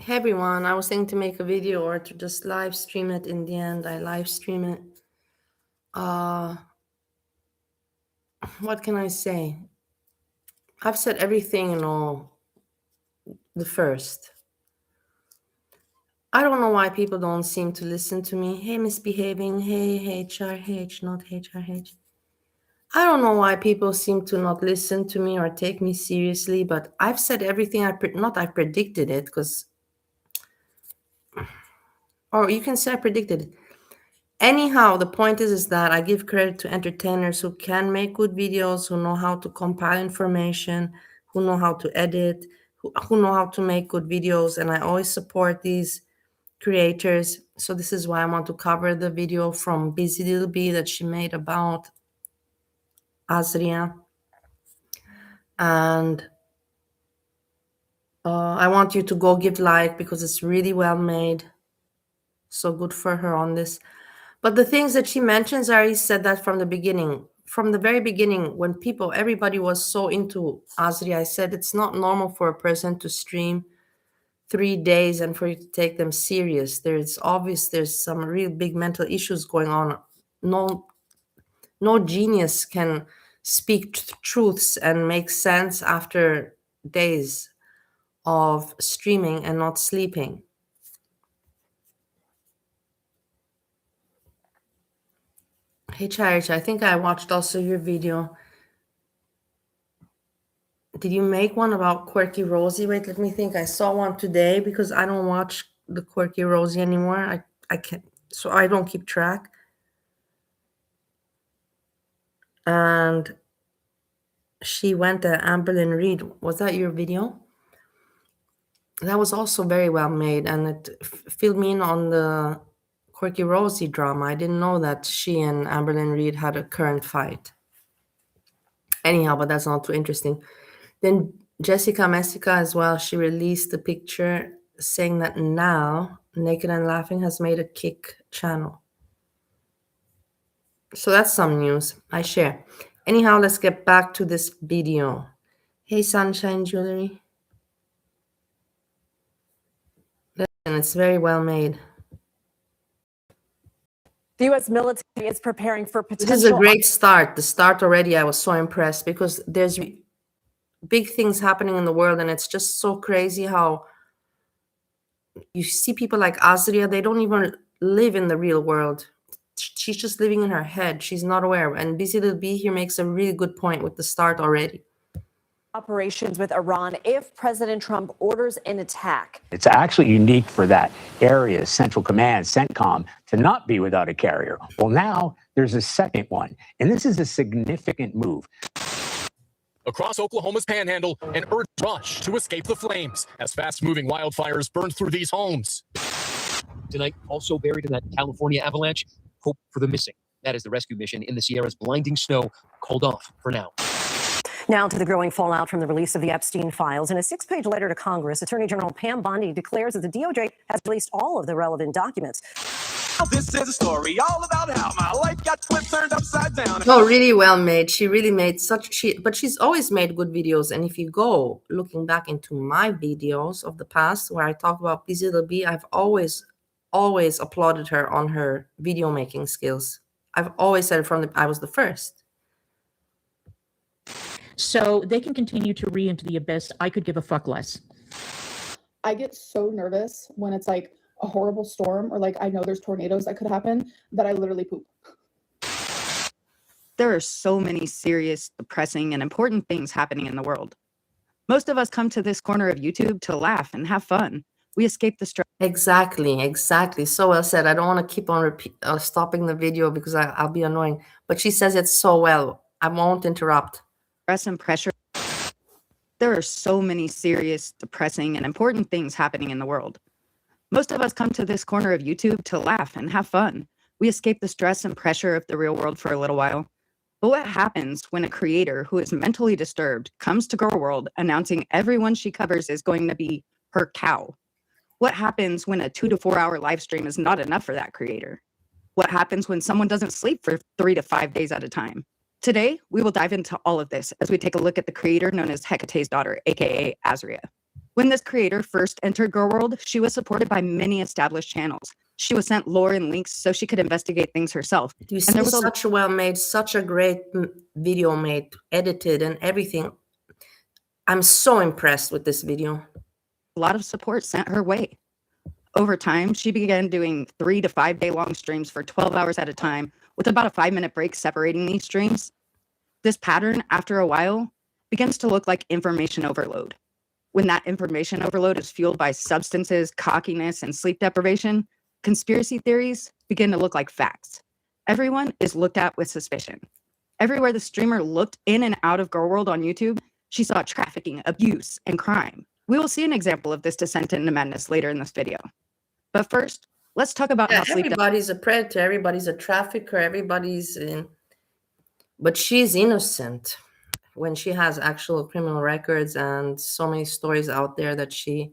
Hey everyone, I was thinking to make a video or to just live stream it. In the end, I live stream it. What can I say? I've said everything in all the first. I don't know why people don't seem to listen to me. Hey, misbehaving. Hey, HRH, not HRH. I don't know why people seem to not listen to me or take me seriously, but I've said everything I predicted it, because, or you can say I predicted it. Anyhow, the point is that I give credit to entertainers who can make good videos, who know how to compile information, who know how to edit, who know how to make good videos, and I always support these creators. So this is why I want to cover the video from Busy Little Bee that she made about Azria. And I want you to go give like, because it's really well made. So good for her on this. But the things that she mentions, I already said that from the beginning. From the very beginning, when everybody was so into Azria, I said it's not normal for a person to stream 3 days and for you to take them serious. There's some real big mental issues going on. No genius can speak truths and make sense after days of streaming and not sleeping. Hey Charity, I think I watched also your video. Did you make one about Quirky Rosie? Wait, let me think. I saw one today because I don't watch the Quirky Rosie anymore. I can't, so I don't keep track. And she went to Amberlyn Reed. Was that your video? That was also very well made, and it filled me in on the Quirky Rosie drama. I didn't know that she and Amberlyn Reed had a current fight. Anyhow, but that's not too interesting. Then Jessica Messica as well, she released a picture saying that now Naked and Laughing has made a Kick channel. So that's some news I share. Anyhow, let's get back to this video. Hey, Sunshine Jewelry. Listen, it's very well made. The U.S. military is preparing for potential... This is a great start. The start already, I was so impressed because there's big things happening in the world, and it's just so crazy how you see people like Azria, they don't even live in the real world. She's just living in her head. She's not aware. And Busy Little Bee here makes a really good point with the start already. Operations with Iran if President Trump orders an attack. It's actually unique for that area, Central Command, CENTCOM, to not be without a carrier. Well, now there's a second one, and this is a significant move. Across Oklahoma's panhandle, an urgent rush to escape the flames as fast-moving wildfires burn through these homes. Tonight, also buried in that California avalanche, hope for the missing. That is the rescue mission in the Sierra's blinding snow, called off for now. Now to the growing fallout from the release of the Epstein files. In a 6-page letter to Congress, Attorney General Pam Bondi declares that the DOJ has released all of the relevant documents. This is a story all about how my life got turned upside down. Oh, really well made. She really made but she's always made good videos. And if you go looking back into my videos of the past where I talk about Busy Little Bee, I've always applauded her on her video making skills. I've always said I was the first. So they can continue to read into the abyss. I could give a fuck less. I get so nervous when it's like a horrible storm or like I know there's tornadoes that could happen that I literally poop. There are so many serious, depressing, and important things happening in the world. Most of us come to this corner of YouTube to laugh and have fun. We escape the stress. Exactly. So well said. I don't want to keep on stopping the video because I'll be annoying. But she says it so well. I won't interrupt. Stress and pressure. There are so many serious, depressing, and important things happening in the world. Most of us come to this corner of YouTube to laugh and have fun. We escape the stress and pressure of the real world for a little while. But what happens when a creator who is mentally disturbed comes to Girl World announcing everyone she covers is going to be her cow? What happens when a 2 to 4 hour live stream is not enough for that creator? What happens when someone doesn't sleep for 3 to 5 days at a time? Today, we will dive into all of this as we take a look at the creator known as Hecate's daughter, aka Azria. When this creator first entered Girl World, she was supported by many established channels. She was sent lore and links so she could investigate things herself. Do you And there see was such a well made, such a great video made, edited and everything. I'm so impressed with this video. a lot of support sent her way. Over time, she began doing 3 to 5 day long streams for 12 hours at a time, with about a 5-minute break separating these streams. This pattern, after a while, begins to look like information overload. When that information overload is fueled by substances, cockiness, and sleep deprivation, conspiracy theories begin to look like facts. Everyone is looked at with suspicion. Everywhere the streamer looked in and out of Girl World on YouTube, she saw trafficking, abuse, and crime. We will see an example of this descent into madness later in this video. But first, let's talk about how sleep everybody's a predator, everybody's a trafficker, everybody's in. But she's innocent when she has actual criminal records and so many stories out there that she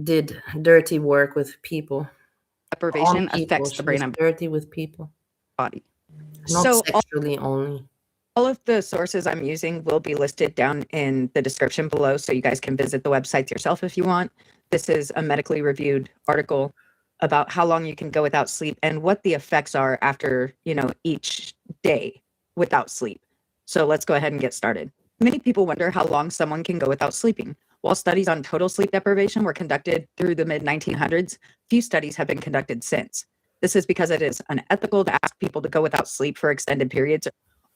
did dirty work with people. deprivation affects the brain and dirty with people, body. not So sexually only. All of the sources I'm using will be listed down in the description below, so you guys can visit the websites yourself if you want. This is a medically reviewed article about how long you can go without sleep and what the effects are after, each day without sleep. So let's go ahead and get started. Many people wonder how long someone can go without sleeping. While studies on total sleep deprivation were conducted through the mid-1900s, few studies have been conducted since. This is because it is unethical to ask people to go without sleep for extended periods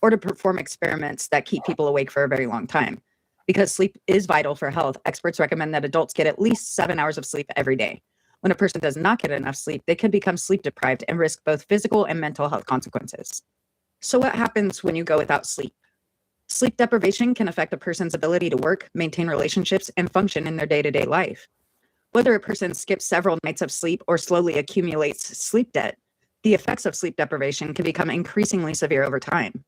or to perform experiments that keep people awake for a very long time. Because sleep is vital for health, experts recommend that adults get at least 7 hours of sleep every day. When a person does not get enough sleep, they can become sleep deprived and risk both physical and mental health consequences. So what happens when you go without sleep? Sleep deprivation can affect a person's ability to work, maintain relationships, and function in their day-to-day life. Whether a person skips several nights of sleep or slowly accumulates sleep debt, the effects of sleep deprivation can become increasingly severe over time.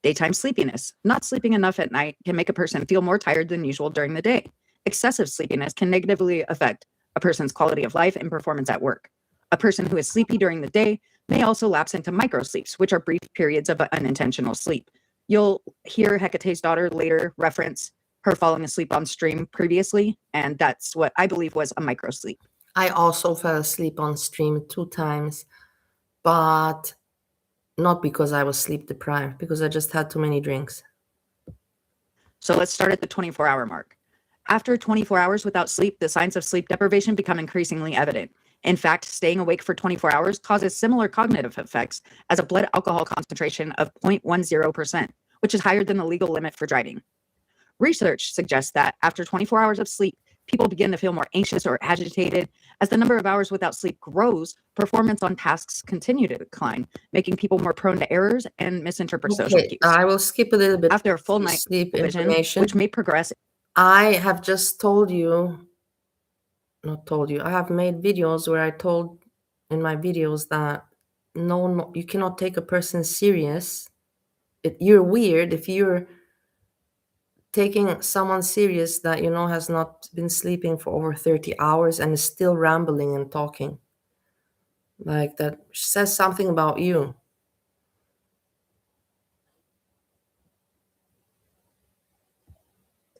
Daytime sleepiness, not sleeping enough at night, can make a person feel more tired than usual during the day. Excessive sleepiness can negatively affect a person's quality of life and performance at work. A person who is sleepy during the day may also lapse into microsleeps, which are brief periods of unintentional sleep. You'll hear Hecate's daughter later reference her falling asleep on stream previously, and that's what I believe was a microsleep. I also fell asleep on stream 2 times, but not because I was sleep deprived, because I just had too many drinks. So let's start at the 24-hour mark. After 24 hours without sleep, the signs of sleep deprivation become increasingly evident. In fact, staying awake for 24 hours causes similar cognitive effects as a blood alcohol concentration of 0.10%, which is higher than the legal limit for driving. Research suggests that after 24 hours of sleep, people begin to feel more anxious or agitated. As the number of hours without sleep grows, performance on tasks continue to decline, making people more prone to errors and misinterpret social cues. I will skip a little bit After a full night sleep vision, information, which may progress. I have just told you, not told you, I have made videos where I told in my videos that no, you cannot take a person serious. You're weird if you're taking someone serious that has not been sleeping for over 30 hours and is still rambling and talking. Like that says something about you.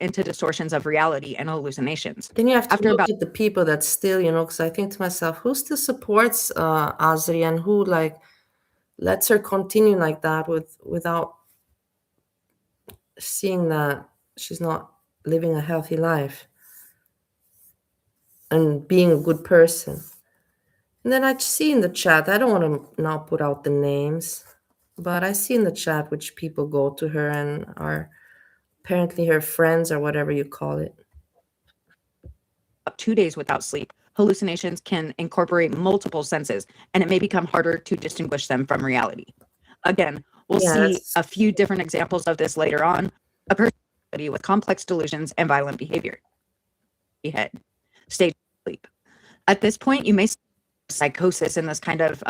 Into distortions of reality and hallucinations. Then you have to look at the people that still, because I think to myself, who still supports Azri and who lets her continue like that without seeing that she's not living a healthy life and being a good person. And then I see in the chat, I don't want to now put out the names, but I see in the chat which people go to her and are apparently her friends or whatever you call it. 2 days without sleep, hallucinations can incorporate multiple senses, and it may become harder to distinguish them from reality. Again, we'll see a few different examples of this later on. A person with complex delusions and violent behavior. Stage sleep. At this point, you may see psychosis in this kind of,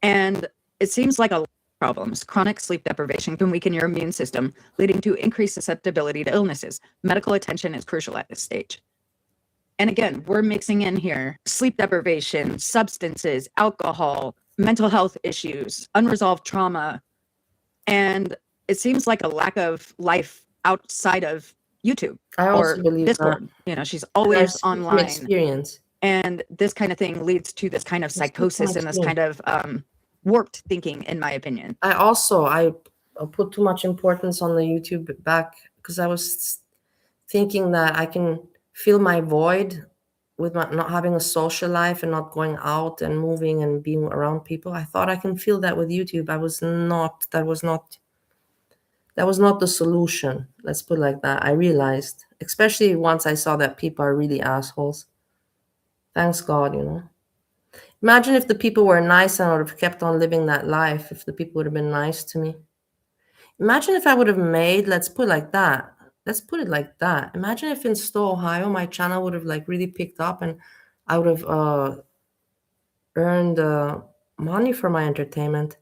and it seems like a lot of problems. Chronic sleep deprivation can weaken your immune system, leading to increased susceptibility to illnesses. Medical attention is crucial at this stage. And again, we're mixing in here sleep deprivation, substances, alcohol, mental health issues, unresolved trauma, and it seems like a lack of life outside of YouTube I also or believe Discord. You know, she's that. I always speak from online. experience. And this kind of thing leads to this kind of I speak from psychosis and this kind of warped thinking, in my opinion. I put too much importance on the YouTube back because I was thinking that I can fill my void with not having a social life and not going out and moving and being around people. I thought I can feel that with YouTube. That was not the solution. Let's put it like that. I realized, especially once I saw that people are really assholes. Thanks God, Imagine if the people were nice and I would have kept on living that life, if the people would have been nice to me. Imagine if I would have made, let's put it like that. Let's put it like that. Imagine if in Stowe, Ohio, my channel would have like really picked up and I would have earned money for my entertainment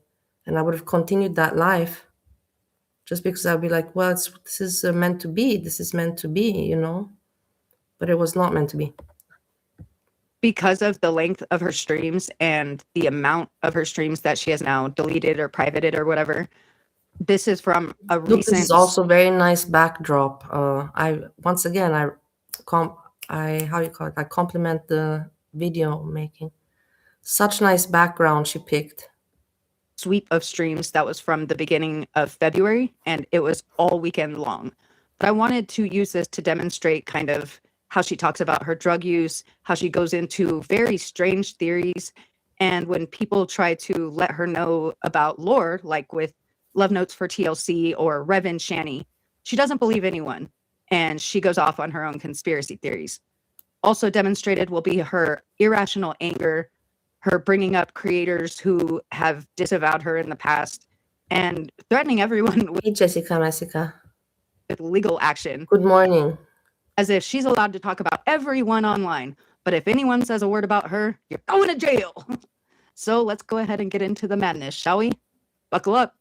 and I would have continued that life just because I'd be like, well, this is meant to be. This is meant to be, But it was not meant to be. Because of the length of her streams and the amount of her streams that she has now deleted or privated or whatever, this is from a recent. This is also very nice backdrop. I compliment the video making. Such nice background she picked. Sweep of streams that was from the beginning of February, and it was all weekend long. But I wanted to use this to demonstrate kind of how she talks about her drug use, how she goes into very strange theories. And when people try to let her know about lore, like with Love Notes for TLC or Revan Shani, she doesn't believe anyone. And she goes off on her own conspiracy theories. Also demonstrated will be her irrational anger, her bringing up creators who have disavowed her in the past, and threatening everyone with Jessica. legal action. Good morning. As if she's allowed to talk about everyone online. But if anyone says a word about her, you're going to jail. So let's go ahead and get into the madness, shall we? Buckle up.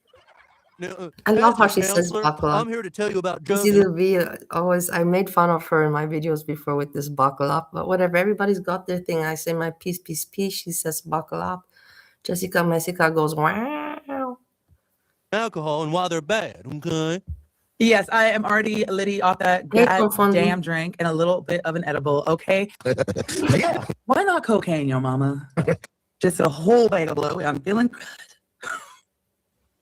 I love how she says buckle up. I'm here to tell you about drugs. I made fun of her in my videos before with this buckle up, but whatever. Everybody's got their thing. I say my peace. She says buckle up. Jessica goes, wow. Alcohol and why they're bad, okay? Yes, I am already litty off that goddamn drink and a little bit of an edible, okay? Yeah. Why not cocaine, yo mama? Just a whole bag of blow. I'm feeling good.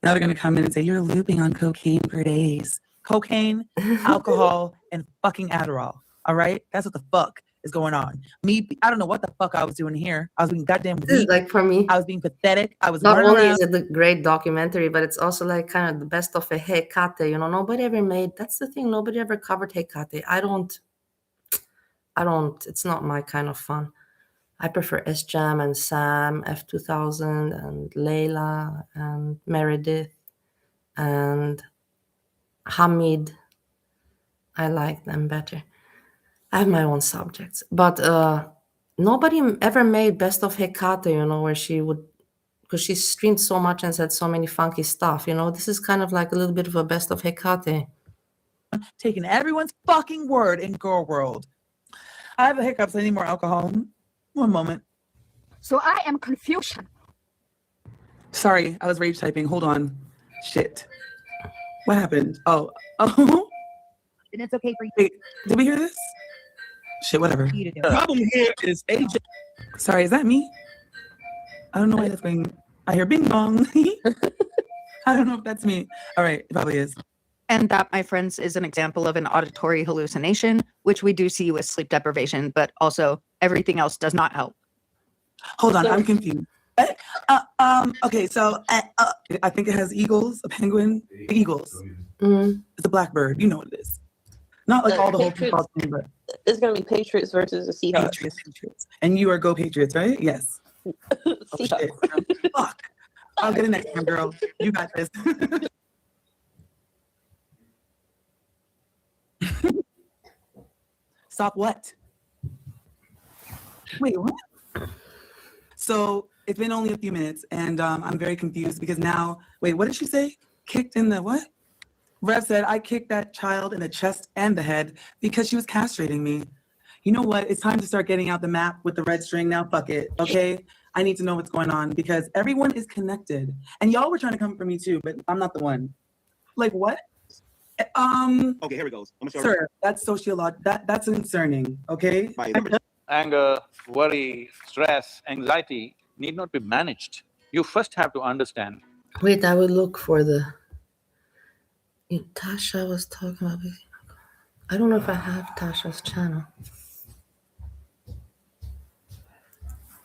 Now they're going to come in and say, you're looping on cocaine for days. Cocaine, alcohol, and fucking Adderall. All right? That's what the fuck is going on. I don't know what the fuck I was doing here. I was being goddamn weak. This is like for me. I was being pathetic. I was not only around. is it a great documentary, but it's also like kind of the best of a Hecate. Nobody ever made. That's the thing. Nobody ever covered Hecate. I don't. It's not my kind of fun. I prefer S-Jam and Sam, F2000, and Layla, and Meredith, and Hamid. I like them better. I have my own subjects. But nobody ever made Best of Hecate, where she would, because she streamed so much and said so many funky stuff. This is kind of like a little bit of a Best of Hecate. Taking everyone's fucking word in girl world. I have the hiccups. I need more alcohol. One moment. So I am confusion. Sorry, I was rage typing. Hold on. Shit. What happened? Oh. And it's okay for you. Wait, did we hear this? Shit, whatever. The problem here is AJ. Sorry, is that me? I don't know why that's going. I hear bing bong. I don't know if that's me. All right, it probably is. And that, my friends, is an example of an auditory hallucination, which we do see with sleep deprivation, but also everything else does not help. Hold on, I'm confused. Okay, so I think it has eagles, a penguin, eagles. It's a blackbird. You know what it is. Not like all the whole football team, but it's gonna be Patriots versus the Seahawks. Patriots. And you are Go Patriots, right? Yes. Oh, shit. Fuck. I'll get it next time, girl. You got this. Stop what? Wait, what? So it's been only a few minutes, and I'm very confused because now, wait, what did she say? Kicked in the what? Rev said, I kicked that child in the chest and the head because she was castrating me. You know what? It's time to start getting out the map with the red string now. Fuck it, okay? I need to know what's going on because everyone is connected. And y'all were trying to come for me too, but I'm not the one. Like what? Okay, here it goes. I'm sorry. Sir, that's that's concerning, okay? Anger, worry, stress, anxiety need not be managed. You first have to understand. Wait, I would look for the. Tasha was talking about. I don't know if I have Tasha's channel.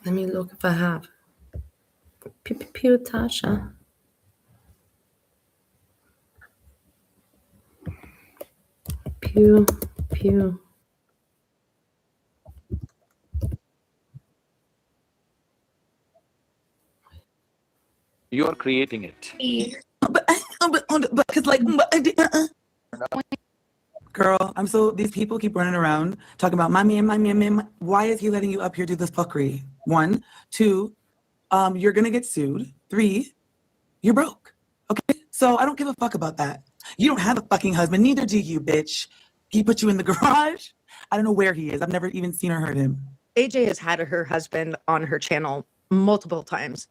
Let me look if I have. Pew pew pew, Tasha. Pew pew. You are creating it. Because like, girl, these people keep running around talking about my man. Why is he letting you up here do this fuckery? 1, 2, you're gonna get sued. 3, you're broke. Okay, so I don't give a fuck about that. You don't have a fucking husband, neither do you, bitch. He put you in the garage. I don't know where he is. I've never even seen or heard him. AJ has had her husband on her channel multiple times,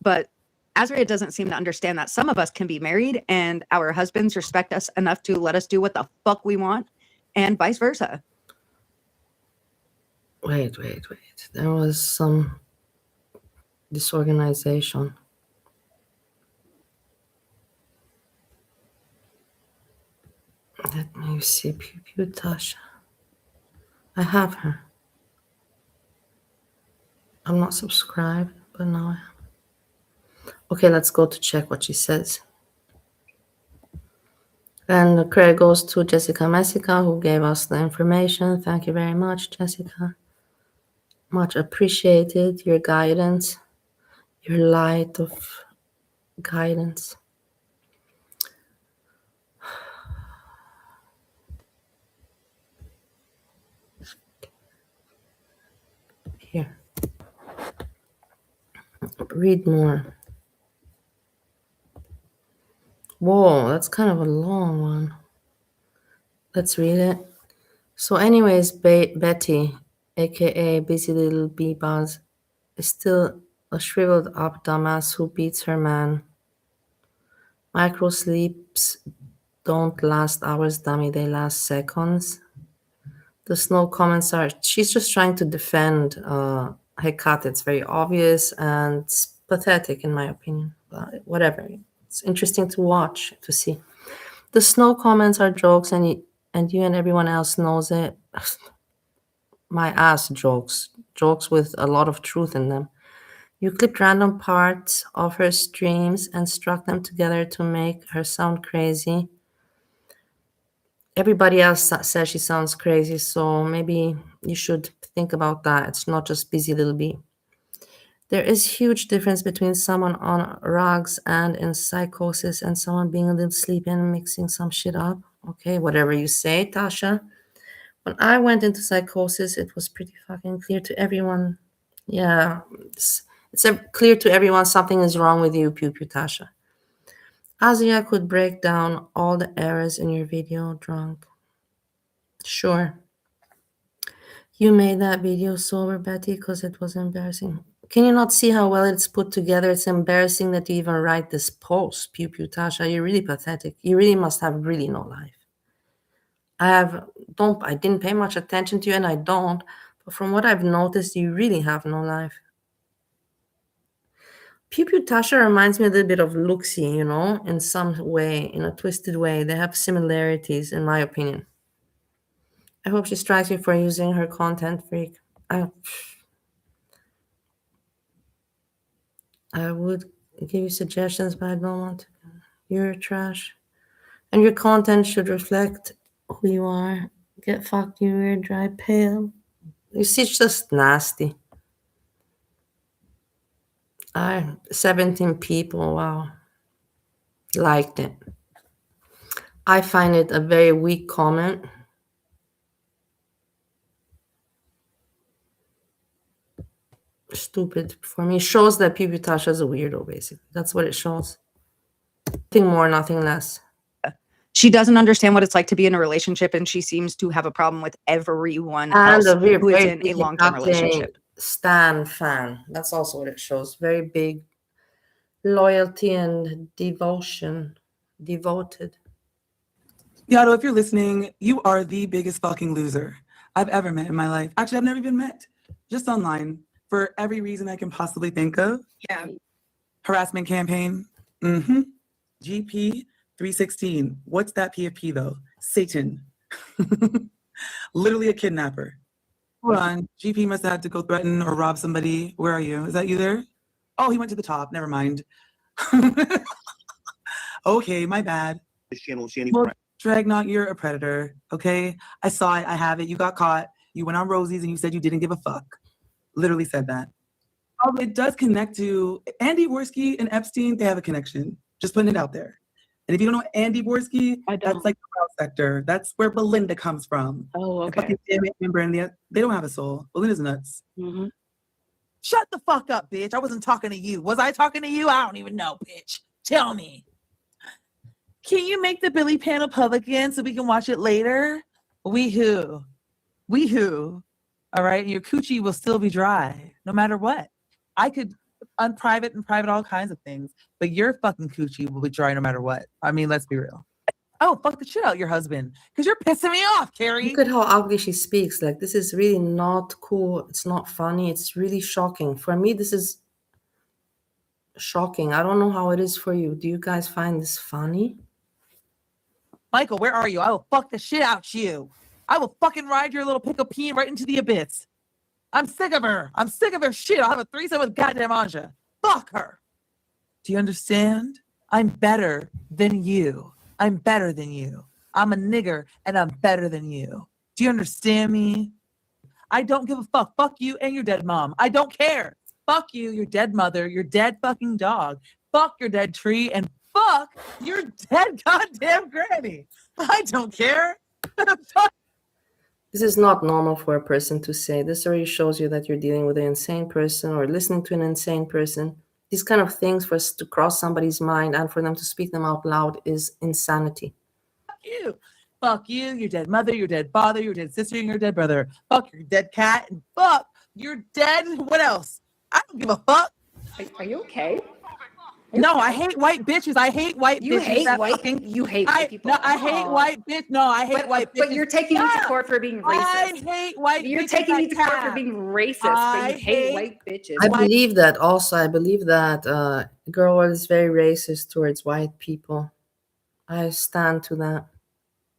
but Azria doesn't seem to understand that some of us can be married and our husbands respect us enough to let us do what the fuck we want, and vice versa. Wait. There was some disorganization. Let me see. Pew pew, Tasha. I have her. I'm not subscribed, but now I am. Okay, let's go to check what she says. And the credit goes to Jessica Messica, who gave us the information. Thank you very much, Jessica. Much appreciated. Your guidance, your light of guidance. Here. Read more. Whoa, that's kind of a long one. Let's read it. So anyways, Betty, aka Busy Little Bee Buzz, is still a shriveled up dumbass who beats her man. Micro sleeps don't last hours, dummy, they last seconds. The snow comments are, she's just trying to defend Hecat. It's very obvious and it's pathetic in my opinion. But whatever. It's interesting to watch, to see. The snow comments are jokes and you and everyone else knows it. My ass jokes. Jokes with a lot of truth in them. You clipped random parts of her streams and struck them together to make her sound crazy. Everybody else says she sounds crazy, so maybe you should think about that. It's not just Busy Little Bee. There is huge difference between someone on drugs and in psychosis and someone being a little sleepy and mixing some shit up. Okay, whatever you say, Tasha. When I went into psychosis, it was pretty fucking clear to everyone. Yeah, it's clear to everyone something is wrong with you, Pew Pew Tasha. Azria could break down all the errors in your video drunk. Sure. You made that video sober, Betty, because it was embarrassing. Can you not see how well it's put together? It's embarrassing that you even write this post, Pew Pew Tasha. You're really pathetic. You really must have really no life. I didn't pay much attention to you and I don't, but from what I've noticed, you really have no life. Pew Pew Tasha reminds me a little bit of Luxie, in some way, in a twisted way. They have similarities, in my opinion. I hope she strikes me for using her content, freak. I would give you suggestions, but I don't want to. You're trash. And your content should reflect who you are. Get fucked, you weird, dry, pale. You see, it's just nasty. 17 people, wow, liked it. I find it a very weak comment. Stupid for me. It shows that Pew Pew Tasha is a weirdo, basically. That's what it shows. Nothing more, nothing less. She doesn't understand what it's like to be in a relationship, and she seems to have a problem with everyone else who is in a long-term relationship. Stan fan. That's also what it shows. Very big loyalty and devotion. Devoted. Yato, if you're listening, you are the biggest fucking loser I've ever met in my life. Actually, I've never even met. Just online for every reason I can possibly think of. Yeah. Harassment campaign. Mm-hmm. GP 316. What's that PFP though? Satan. Literally a kidnapper. Hold on. GP must have had to go threaten or rob somebody. Where are you? Is that you there? Oh, he went to the top. Never mind. Okay, my bad. Well, Dragnot, you're a predator, okay? I saw it. I have it. You got caught. You went on Rosie's and you said you didn't give a fuck. Literally said that. Oh, it does connect to Andy Worski and Epstein. They have a connection. Just putting it out there. And if you don't know Andy Worski, that's like the private sector. That's where Belinda comes from. Oh, The okay. fucking damn it member and they don't have a soul. Belinda's nuts. Mm-hmm. Shut the fuck up, bitch. I wasn't talking to you. Was I talking to you? I don't even know, bitch. Tell me. Can you make the Billy panel public again so we can watch it later? We-hoo. All right, your coochie will still be dry, no matter what. I could unprivate and private all kinds of things, but your fucking coochie will be dry no matter what. I mean, let's be real. Oh, fuck the shit out your husband, because you're pissing me off, Carrie. Look at how ugly she speaks. Like, this is really not cool. It's not funny. It's really shocking. For me, this is shocking. I don't know how it is for you. Do you guys find this funny? Michael, where are you? I will fuck the shit out you. I will fucking ride your little pickle peen right into the abyss. I'm sick of her. I'm sick of her shit. I'll have a threesome with goddamn Anja. Fuck her. Do you understand? I'm better than you. I'm better than you. I'm a nigger and I'm better than you. Do you understand me? I don't give a fuck. Fuck you and your dead mom. I don't care. Fuck you, your dead mother, your dead fucking dog. Fuck your dead tree and fuck your dead goddamn granny. I don't care. This is not normal for a person to say. This already shows you that you're dealing with an insane person or listening to an insane person. These kind of things for us to cross somebody's mind and for them to speak them out loud is insanity. Fuck you. Fuck you, your dead mother, your dead father, your dead sister, and your dead brother. Fuck your dead cat and fuck your dead. What else? I don't give a fuck. Are you okay? No, I hate white bitches. I hate white bitches. You hate that white. fucking- You hate white people. No, I hate white bitch. No, I hate white bitches. But you're taking me to court for being racist. I hate white bitches. You're taking me to court for being racist, but you hate white bitches. I believe that also. I believe that girl is very racist towards white people. I stand to that.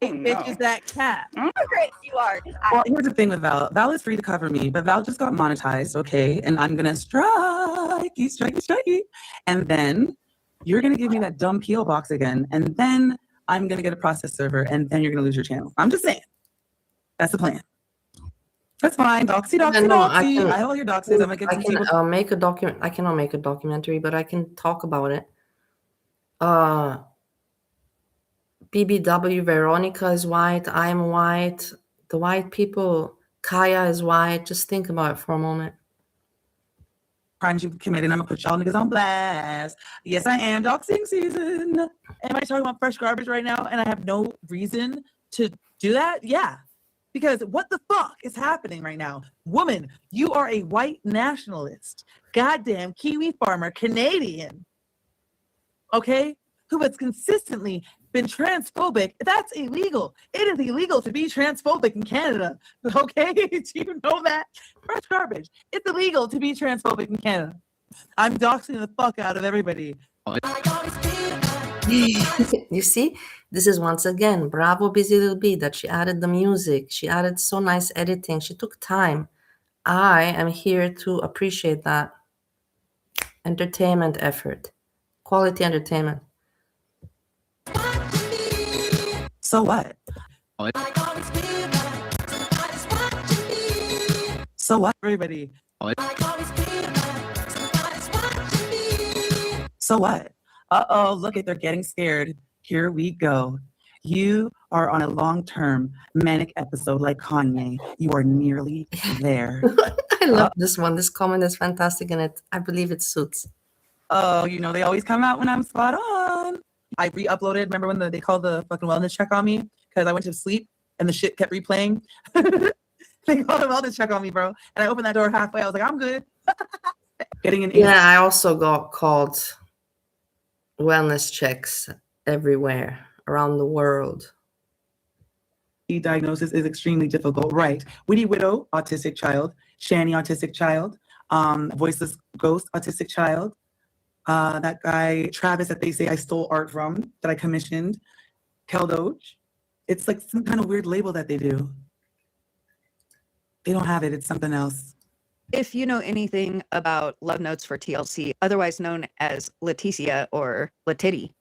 Bitches that cat. Great, you are. Well, here's the thing with Val. Val is free to cover me, but Val just got monetized, okay? And I'm gonna strikey. And then you're gonna give me that dumb PO box again, and then I'm gonna get a process server, and then you're gonna lose your channel. I'm just saying. That's the plan. That's fine. Doxy. I hold your doxes. I'm gonna get some people. Make a document. I cannot make a documentary, but I can talk about it. BBW, Veronica is white. I'm white. The white people, Kaya is white. Just think about it for a moment. Crimes you've committed. I'm gonna put y'all niggas on blast. Yes, I am. Doxing season. Am I talking about fresh garbage right now? And I have no reason to do that? Yeah. Because what the fuck is happening right now? Woman, you are a white nationalist. Goddamn Kiwi farmer, Canadian. Okay? Who has consistently been transphobic. That's illegal. It is illegal to be transphobic in Canada. Okay? Do you know that? Fresh garbage. It's illegal to be transphobic in Canada. I'm doxing the fuck out of everybody. You see, this is once again, bravo Busy Little Bee that she added the music. She added so nice editing. She took time. I am here to appreciate that. Entertainment effort. Quality entertainment. So what? So what, everybody? So what? Uh-oh, look at, they're getting scared. Here we go. You are on a long-term manic episode like Kanye. You are nearly there. I love this one. This comment is fantastic and I believe it suits. Oh, you know, they always come out when I'm spot on. I re-uploaded. Remember when they called the fucking wellness check on me? Because I went to sleep and the shit kept replaying. They called a wellness check on me, bro. And I opened that door halfway. I was like, I'm good. Getting an Yeah, I also got called wellness checks everywhere around the world. diagnosis is extremely difficult, right? Witty Widow, autistic child. Shani, autistic child. Voiceless Ghost, autistic child. That guy, Travis, that they say I stole art from, that I commissioned. Kel Doge. It's like some kind of weird label that they do. They don't have it. It's something else. If you know anything about Love Notes for TLC, otherwise known as Leticia or Letitty,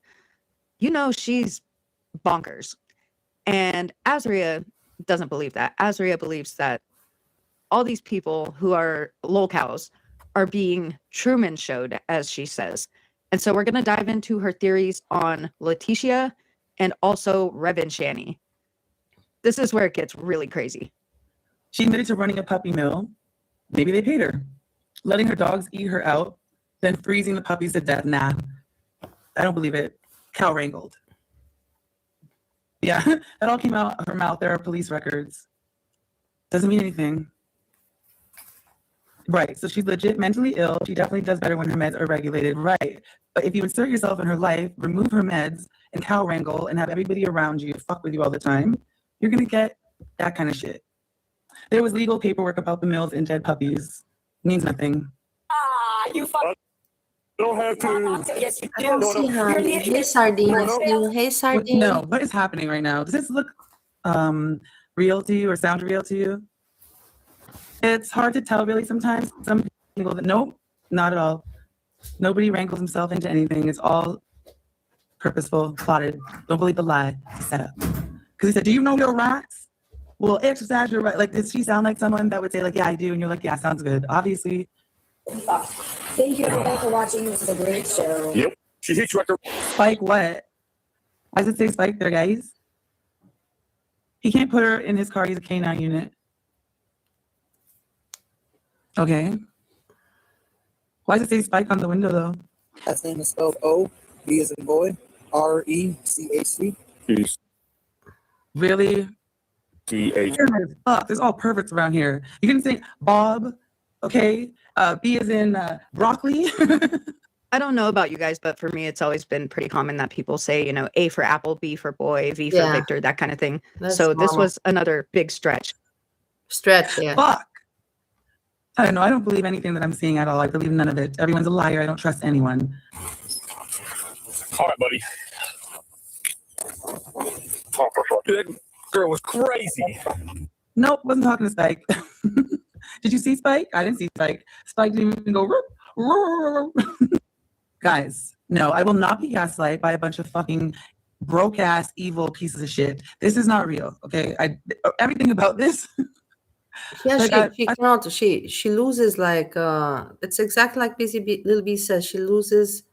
you know she's bonkers. And Azria doesn't believe that. Azria believes that all these people who are lolcows are being Truman showed, as she says. And so we're going to dive into her theories on Leticia and also Rev and Shani. This is where it gets really crazy. She admitted to running a puppy mill. Maybe they paid her. Letting her dogs eat her out, then freezing the puppies to death. Nah, I don't believe it. Cow wrangled. Yeah, that all came out of her mouth. There are police records. Doesn't mean anything. Right, so she's legit mentally ill. She definitely does better when her meds are regulated. Right, but if you insert yourself in her life, remove her meds, and cow wrangle, and have everybody around you fuck with you all the time, you're gonna get that kind of shit. There was legal paperwork about the mills and dead puppies. Means nothing. You fuck. Don't have to. Yes, you do. I don't see her. Hey, Sardine. Hey, Sardine. No, what is happening right now? Does this look real to you or sound real to you? It's hard to tell really sometimes. Some people that nope, not at all. Nobody wrangles himself into anything. It's all purposeful, plotted. Don't believe the lie. It's set up. Because he said, do you know your rights? Well, exercise your right. Like, does she sound like someone that would say, like, yeah, I do? And you're like, yeah, sounds good. Obviously. Thank you everybody for watching. This is a great show. Yep. She hits record. Spike what? Why does it say Spike there, guys? He can't put her in his car. He's a K9 unit. Okay. Why does it say Spike on the window, though? Last name is spelled O, B as in boy, R-E-C-H-C. Peace. Really? T-H. Fuck, there's all perverts around here. You can say Bob, okay? B as in broccoli. I don't know about you guys, but for me, it's always been pretty common that people say, you know, A for apple, B for boy, V for Victor, that kind of thing. That's so this normal. was another big stretch. Yeah. Fuck. I don't know. I don't believe anything that I'm seeing at all. I believe none of it. Everyone's a liar. I don't trust anyone. All right, buddy. That girl was crazy. Nope, wasn't talking to Spike. Did you see Spike? I didn't see Spike. Spike didn't even go. Roar. Guys, no, I will not be gaslighted by a bunch of fucking broke ass evil pieces of shit. This is not real. Okay, everything about this. Yeah, Like, she cannot. She loses like it's exactly like Little B says. She loses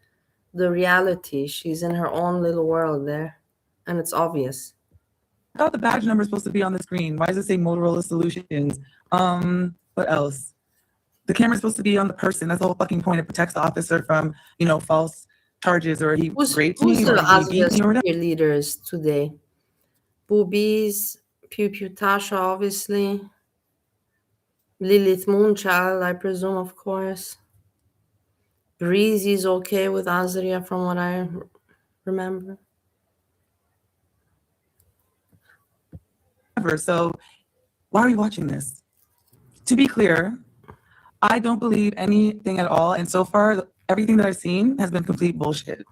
the reality. She's in her own little world there, and it's obvious. I thought the badge number is supposed to be on the screen. Why does it say Motorola Solutions? What else? The camera's supposed to be on the person. That's the whole fucking point. It protects the officer from, you know, false charges, or he raped me, or he beat me, or whatever. Leaders today? Boobies, Pew Pew Tasha, obviously. Lilith Moonchild, I presume, of course. Breezy's okay with Azria, from what I remember. So why are we watching this? To be clear, I don't believe anything at all. And so far, everything that I've seen has been complete bullshit.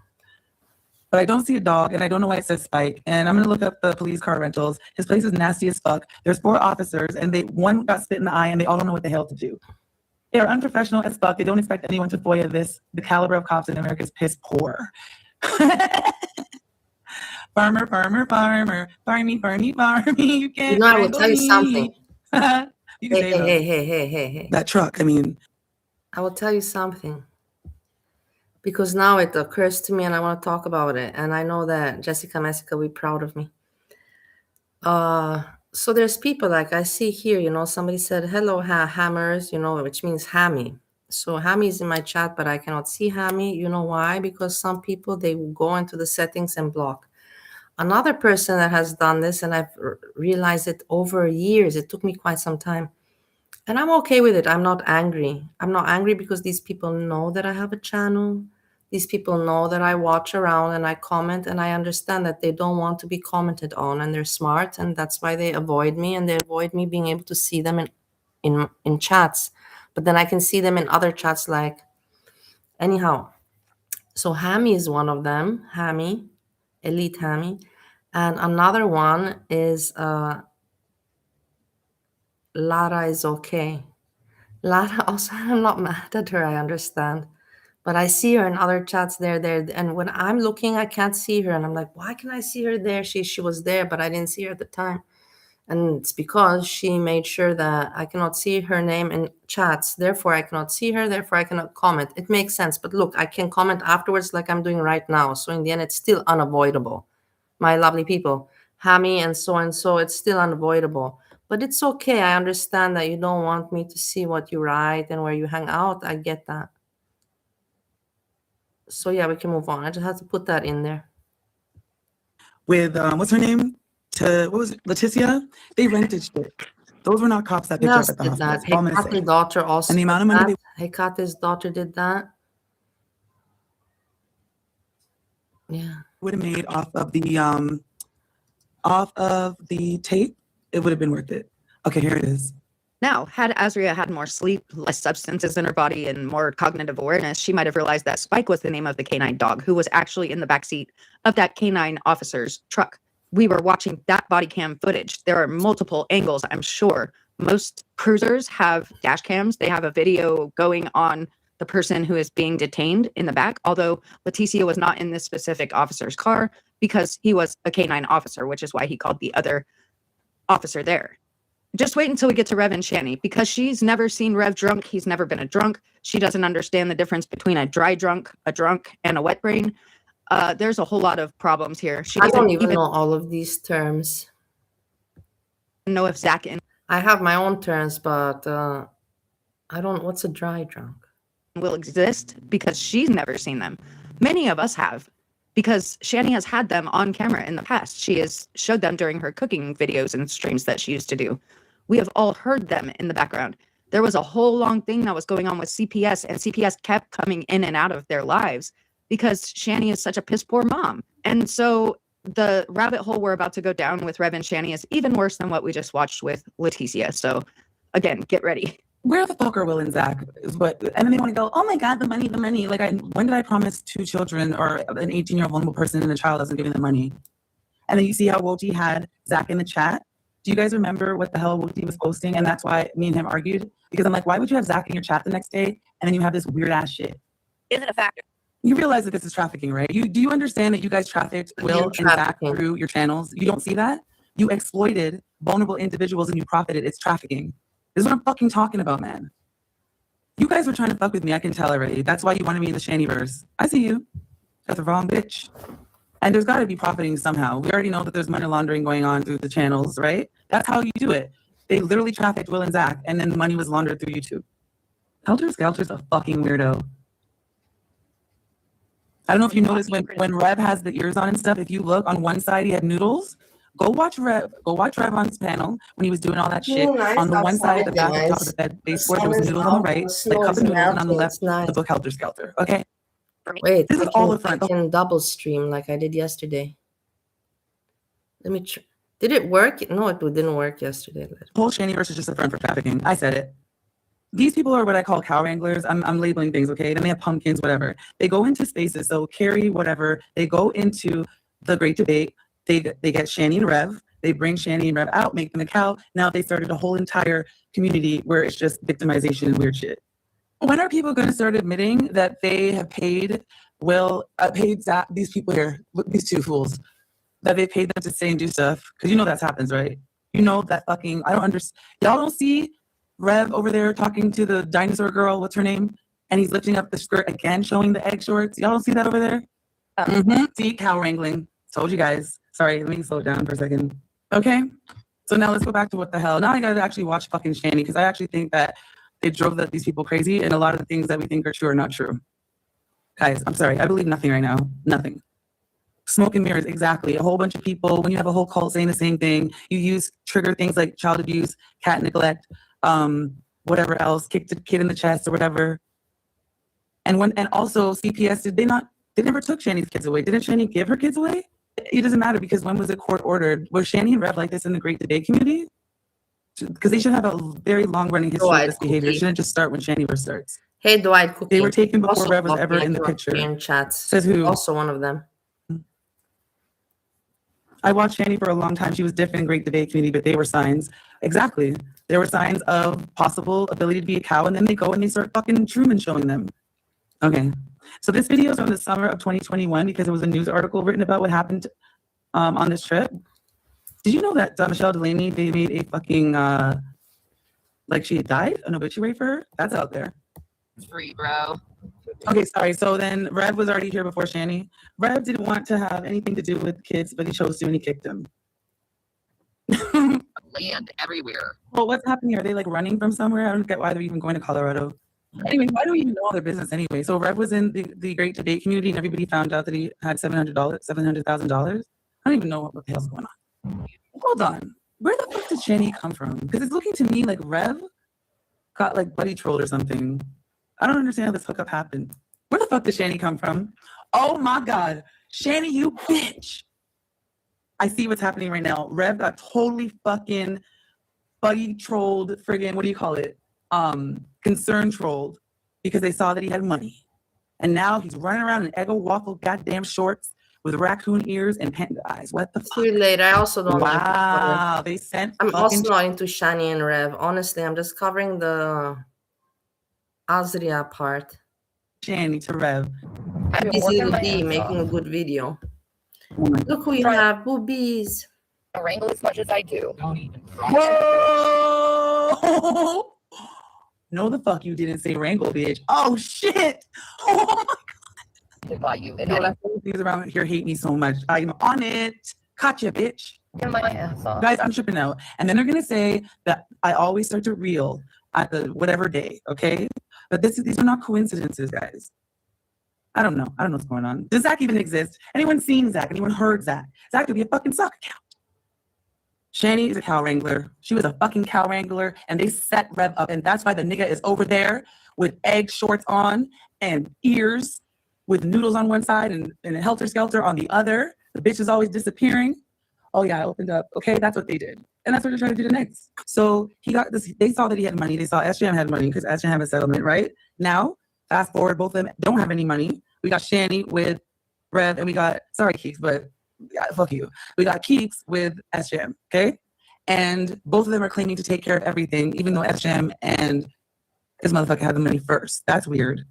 But I don't see a dog, and I don't know why it says Spike. And I'm going to look up the police car rentals. His place is nasty as fuck. There's 4 officers, and one got spit in the eye, and they all don't know what the hell to do. They are unprofessional as fuck. They don't expect anyone to FOIA this. The caliber of cops in America is piss poor. Farmer, farmer, farmer, farmy, farmy, farmy. You can't. You know, I will tell you something. You can say Hey. that truck. I mean, I will tell you something. Because now it occurs to me, and I want to talk about it. And I know that Jessica Messica will be proud of me. So there's people like I see here, you know, somebody said, hello, hammers, you know, which means hammy. So hammy is in my chat, but I cannot see hammy. You know why? Because some people, they will go into the settings and block. Another person that has done this, and I've realized it over years, it took me quite some time. And I'm okay with it. I'm not angry. I'm not angry because these people know that I have a channel. These people know that I watch around and I comment, and I understand that they don't want to be commented on, and they're smart, and that's why they avoid me, and they avoid me being able to see them in chats. But then I can see them in other chats, like, anyhow. So Hammy is one of them, Hammy, Elite Hammy. And another one is Lara is okay. Lara also, I'm not mad at her, I understand. But I see her in other chats there, and when I'm looking, I can't see her. And I'm like, why can I see her there? She was there, but I didn't see her at the time. And it's because she made sure that I cannot see her name in chats. Therefore, I cannot see her. Therefore, I cannot comment. It makes sense. But look, I can comment afterwards like I'm doing right now. So in the end, it's still unavoidable. My lovely people, Hammy and so, it's still unavoidable. But it's okay. I understand that you don't want me to see what you write and where you hang out. I get that. So yeah, we can move on. I just have to put that in there. With what's her name? What was it? Leticia? They rented shit. Those were not cops that picked her up at the hospital. That? Hekate's daughter also. And the amount of money Hekate's daughter did that. Yeah. Would have made off of the tape, it would have been worth it. Okay, here it is. Now, had Azria had more sleep, less substances in her body, and more cognitive awareness, she might have realized that Spike was the name of the canine dog who was actually in the backseat of that canine officer's truck. We were watching that body cam footage. There are multiple angles, I'm sure. Most cruisers have dash cams. They have a video going on the person who is being detained in the back, although Leticia was not in this specific officer's car because he was a canine officer, which is why he called the other officer there. Just wait until we get to Rev and Shani, because she's never seen Rev drunk. He's never been a drunk. She doesn't understand the difference between a dry drunk, a drunk, and a wet brain. There's a whole lot of problems here. She I don't even know all of these terms. Know if Zach and I have my own terms, but I don't. What's a dry drunk? Will exist because she's never seen them. Many of us have, because Shani has had them on camera in the past. She has showed them during her cooking videos and streams that she used to do. We have all heard them in the background. There was a whole long thing that was going on with CPS, and CPS kept coming in and out of their lives because Shani is such a piss poor mom. And so the rabbit hole we're about to go down with Rev and Shani is even worse than what we just watched with Leticia. So again, get ready. Where the fuck are Will and Zach? And then they want to go, oh my God, the money. Like, when did I promise 2 children or an 18-year-old vulnerable person and a child doesn't giving them money? And then you see how Woti had Zach in the chat. Do you guys remember what the hell Woti was posting? And that's why me and him argued. Because I'm like, why would you have Zach in your chat the next day? And then you have this weird ass shit. Is it a factor? You realize that this is trafficking, right? Do you understand that you guys trafficked Will and Zach through your channels? You don't see that? You exploited vulnerable individuals and you profited. It's trafficking. This is what I'm fucking talking about, man. You guys were trying to fuck with me. I can tell already. That's why you wanted me in the Shaniverse. I see you. Got the wrong bitch. And there's got to be profiting somehow. We already know that there's money laundering going on through the channels, right? That's how you do it. They literally trafficked Will and Zach, and then the money was laundered through YouTube. Helter Skelter's a fucking weirdo. I don't know if you noticed when Rev has the ears on and stuff, if you look on one side, he had noodles. Go watch Rev on his panel when he was doing all that shit. Nice on the one side, the back, nice. the top of the bed baseboard, there was noodles on the right, like cup of noodles, and on the left, the book Helter Skelter. Okay? Wait, this is all the front. I can double stream like I did yesterday. Let me try. Did it work? No, it didn't work yesterday. The whole Shaniverse is just a front for trafficking. I said it. These people are what I call cow wranglers. I'm labeling things, okay? Then they have pumpkins, whatever. They go into spaces. So Carrie, whatever. They go into the Great Debate. They get Shani and Rev. They bring Shani and Rev out, make them a cow. Now they started a whole entire community where it's just victimization and weird shit. When are people going to start admitting that they have paid Zach, these people here, these 2 fools, that they paid them to say and do stuff? Because you know that happens, right? You know that fucking, I don't understand. Y'all don't see Rev over there talking to the dinosaur girl, what's her name? And he's lifting up the skirt again, showing the egg shorts. Y'all don't see that over there? See, cow wrangling. Told you guys. Sorry, let me slow it down for a second. Okay? So now let's go back to what the hell. Now I gotta actually watch fucking Shani, because I actually think that they drove these people crazy, and a lot of the things that we think are true are not true. Guys, I'm sorry. I believe nothing right now. Nothing. Smoke and mirrors, exactly. A whole bunch of people, when you have a whole cult saying the same thing, you trigger things like child abuse, cat neglect, whatever else, kick the kid in the chest or whatever. And also CPS, they never took Shani's kids away. Didn't Shani give her kids away? It doesn't matter because when was the court ordered? Was Shani and Rev like this in the Great Debate community? Because they should have a very long-running history of this behavior. It shouldn't just start when Shani first starts. Hey, Dwight Cookie. They were taken before Also Rev was ever talking in the to picture. in chats. Says who? Also one of them. I watched Shani for a long time. She was different in Great Debate community, but they were signs. Exactly. There were signs of possible ability to be a cow, and then they go and they start fucking Truman showing them. Okay. So this video is from the summer of 2021 because it was a news article written about what happened on this trip. Did you know that Michelle Delaney, they made a fucking, like she had died, an obituary for her? That's out there. Free, bro. Okay, sorry. So then Rev was already here before Shani. Rev didn't want to have anything to do with kids, but he chose to and he kicked him. Land everywhere. Well, what's happening? Are they like running from somewhere? I don't get why they're even going to Colorado. Anyway, why do we even know all their business anyway? So Rev was in the Great Debate community and everybody found out that he had $700,000. I don't even know what the hell's going on. Hold on. Where the fuck did Shani come from? Because it's looking to me like Rev got like buddy trolled or something. I don't understand how this hookup happened. Where the fuck did Shani come from? Oh my God. Shani, you bitch. I see what's happening right now. Rev got totally fucking buddy trolled, friggin', what do you call it? Concern trolled because they saw that he had money. And now he's running around in Eggo waffle goddamn shorts with raccoon ears and panda eyes. What the fuck? Too late. I also don't like Wow, they sent I'm also fucking not into Shani and Rev. Honestly, I'm just covering the Azria part. Shani to Rev. I'm busy with D making a good video. Look who you have, boobies. I wrangle as much as I do. Whoa! No, the fuck you didn't say wrangle, bitch. Oh shit! Oh my God! By you. These around here hate me so much. I'm on it. Gotcha, bitch. Get my ass off. Guys, I'm tripping out. And then they're gonna say that I always start to reel at the whatever day, okay? But these are not coincidences, guys. I don't know. I don't know what's going on. Does Zach even exist? Anyone seen Zach? Anyone heard Zach? Zach could be a fucking sock account. Shani is a cow wrangler. She was a fucking cow wrangler, and they set Rev up, and that's why the nigga is over there with egg shorts on and ears with noodles on one side and a helter-skelter on the other. The bitch is always disappearing. Oh yeah, I opened up. Okay, that's what they did. And that's what they're trying to do next. So he got this, they saw that he had money. They saw SJM had money because SJM had a settlement, right? Now, fast forward, both of them don't have any money. We got Shani with Rev, and we got, sorry Keeks, but yeah, fuck you. We got Keeks with SJM, okay? And both of them are claiming to take care of everything, even though SJM and this motherfucker had the money first. That's weird.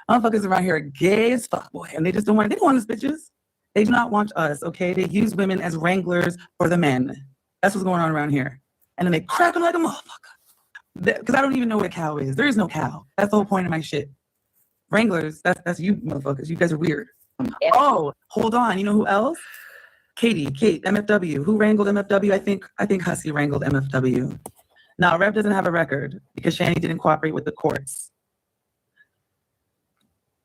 Motherfuckers around here are gay as fuck, boy, and they just don't want, they don't want us bitches. They do not want us, okay? They use women as wranglers for the men. That's what's going on around here. And then they crack them like a motherfucker. Because I don't even know what a cow is. There is no cow. That's the whole point of my shit. Wranglers, that's you motherfuckers. You guys are weird. Oh, hold on. You know who else? Kate, MFW. Who wrangled MFW? I think Husky wrangled MFW. Now, Rev doesn't have a record because Shani didn't cooperate with the courts.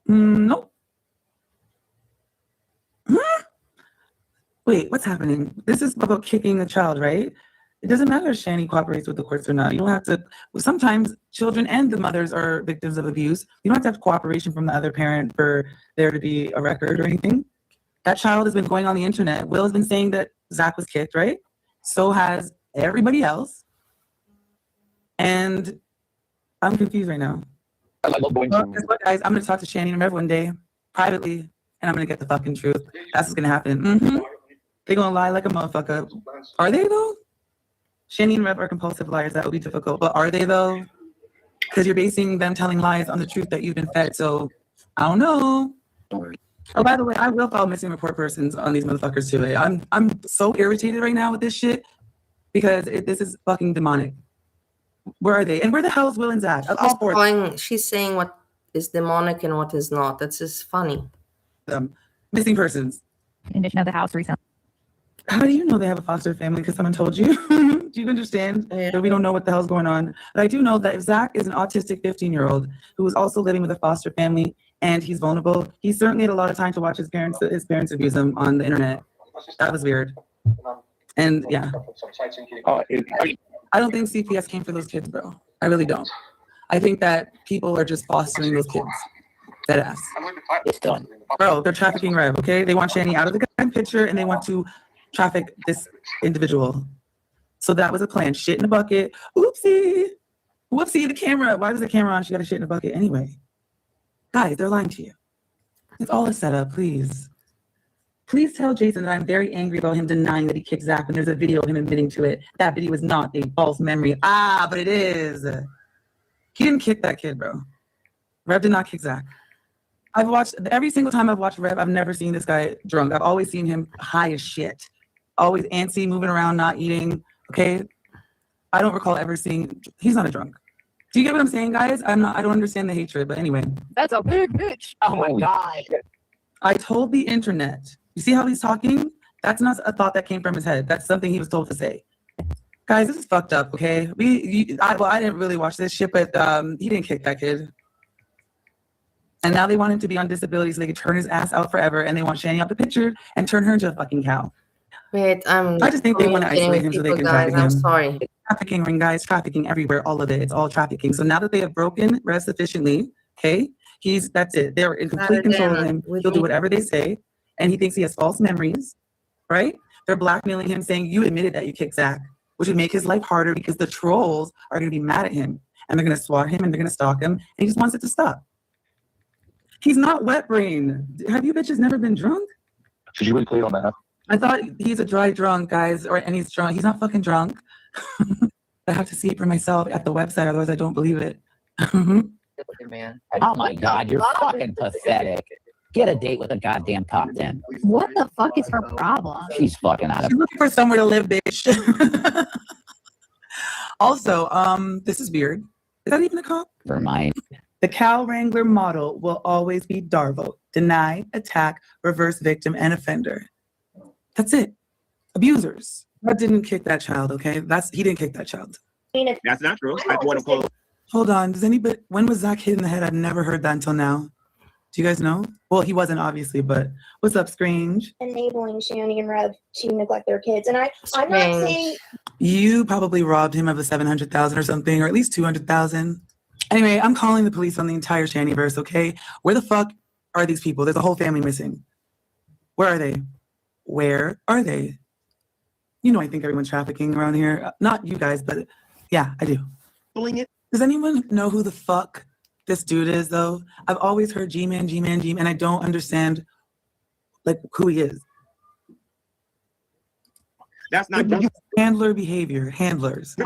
Nope. Wait, what's happening? This is about kicking a child, right? It doesn't matter if Shani cooperates with the courts or not. You don't have to. Sometimes children and the mothers are victims of abuse. You don't have to have cooperation from the other parent for there to be a record or anything. That child has been going on the internet. Will has been saying that Zach was kicked, right? So has everybody else. And I'm confused right now. I love going well, guess what, guys? I'm going to talk to Shani and Rev one day privately, and I'm going to get the fucking truth. That's what's going to happen. They're going to lie like a motherfucker. Are they, though? Shani and Rev are compulsive liars. That would be difficult. But are they, though? Because you're basing them telling lies on the truth that you've been fed. So, I don't know. Oh, by the way, I will file missing report persons on these motherfuckers, too. I'm so irritated right now with this shit because this is fucking demonic. Where are they? And where the hell is Will and Zach? She's saying what is demonic and what is not. That's just funny. Missing persons. Condition of the house recently. How do you know they have a foster family? Because someone told you? Do you understand that we don't know what the hell's going on? But I do know that if Zach is an autistic 15-year-old who is also living with a foster family and he's vulnerable, he certainly had a lot of time to watch his parents abuse him on the internet. That was weird. And yeah. I don't think CPS came for those kids, bro. I really don't. I think that people are just fostering those kids. Dead ass. It's done. Bro, they're trafficking Rev, okay? They want Shani out of the goddamn picture and they want to traffic this individual. So that was a plan. Shit in a bucket. Oopsie. Whoopsie, the camera. Why was the camera on? She got a shit in a bucket anyway. Guys, they're lying to you. It's all a setup, please. Please tell Jason that I'm very angry about him denying that he kicked Zach when there's a video of him admitting to it. That video was not a false memory. Ah, but it is. He didn't kick that kid, bro. Rev did not kick Zach. I've watched, every single time I've watched Rev, I've never seen this guy drunk. I've always seen him high as shit. Always antsy, moving around, not eating, okay? I don't recall ever seeing, he's not a drunk. Do you get what I'm saying, guys? I don't understand the hatred, but anyway. That's a big bitch. Oh my God. I told the internet. You see how he's talking? That's not a thought that came from his head. That's something he was told to say. Guys, this is fucked up, okay? I didn't really watch this shit, but he didn't kick that kid. And now they want him to be on disability so they can turn his ass out forever, and they want Shani out the picture and turn her into a fucking cow. Wait, I just think they want to isolate him so they can traffic him. I'm sorry. It's trafficking ring, guys, trafficking everywhere, all of it. It's all trafficking. So now that they have broken Rev sufficiently, okay, that's it. They're in complete control of him. He'll do whatever they say, and he thinks he has false memories, right? They're blackmailing him, saying, you admitted that you kicked Zach, which would make his life harder because the trolls are going to be mad at him, and they're going to swat him, and they're going to stalk him, and he just wants it to stop. He's not wet brain. Have you bitches never been drunk? Should you really play on that? I thought he's a dry drunk, guys, and he's drunk. He's not fucking drunk. I have to see it for myself at the website, otherwise I don't believe it. Man. Oh my God, you're fucking pathetic. Get a date with a goddamn top 10. What the fuck is her problem? She's fucking out of She's looking for somewhere to live, bitch. Also, this is weird. Is that even a cop? For mine. The cow wrangler model will always be Darvo. Deny, attack, reverse victim, and offender. That's it. Abusers. That didn't kick that child, okay? He didn't kick that child. That's not true. I want to call. Hold on. Does anybody, when was Zach hit in the head? I've never heard that until now. Do you guys know? Well, he wasn't obviously, but what's up, Scrange? Enabling Shani and Rev to neglect their kids. And I'm not saying You probably robbed him of a $700,000 or something, or at least $200,000. Anyway, I'm calling the police on the entire Shaniverse, okay? Where the fuck are these people? There's a whole family missing. Where are they? Where are they? You know, I think everyone's trafficking around here. Not you guys, but yeah, I do. Does anyone know who the fuck this dude is, though? I've always heard G-Man, G-Man, G-Man, and I don't understand, like, who he is. That's not handler behavior, handlers.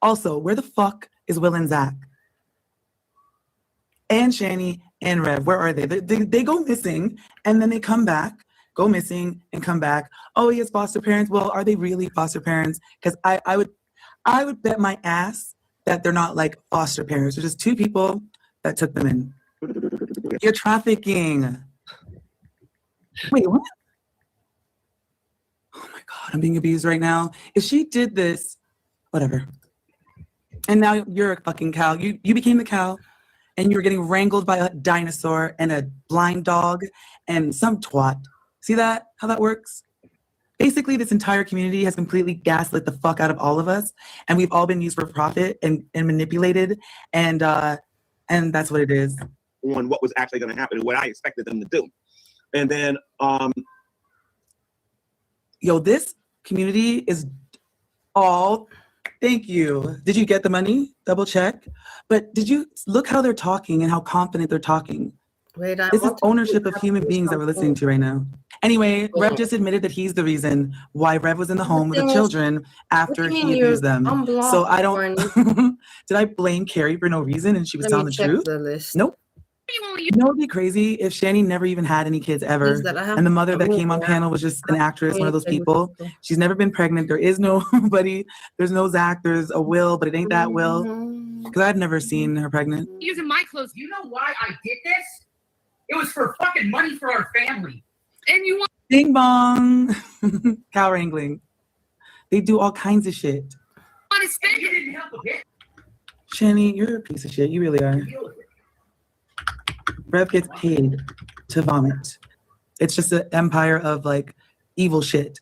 Also, where the fuck is Will and Zach? And Shani and Rev, where are they? They go missing, and then they come back, go missing, and come back. Oh, he has foster parents. Well, are they really foster parents? Because I would bet my ass that they're not like foster parents. They're just two people that took them in. You're trafficking. Wait, what? Oh my God, I'm being abused right now. If she did this, whatever. And now you're a fucking cow. You became the cow, and you were getting wrangled by a dinosaur and a blind dog and some twat. See that? How that works? Basically, this entire community has completely gaslit the fuck out of all of us, and we've all been used for profit and manipulated, and that's what it is. On what was actually going to happen and what I expected them to do. And then, yo, this community is all, thank you. Did you get the money? Double check. But did you look how they're talking and how confident they're talking? Wait, this is ownership of human beings that we're listening to right now. Anyway, Rev just admitted that he's the reason why Rev was in the home with the children after he abused them. So I don't, did I blame Carrie for no reason and she was telling the truth? Nope. You know, it'd be crazy if Shani never even had any kids ever. And the mother that came on panel was just an actress, one of those people. She's never been pregnant. There is nobody. There's no Zach. There's a Will, but it ain't that Will. Because I've never seen her pregnant. Using my clothes. You know why I did this? It was for fucking money for our family. And you want Ding bong. Cow wrangling. They do all kinds of shit. to spend it? Didn't help a bit. Shani, you're a piece of shit. You really are. Rev gets paid to vomit. It's just an empire of like evil shit.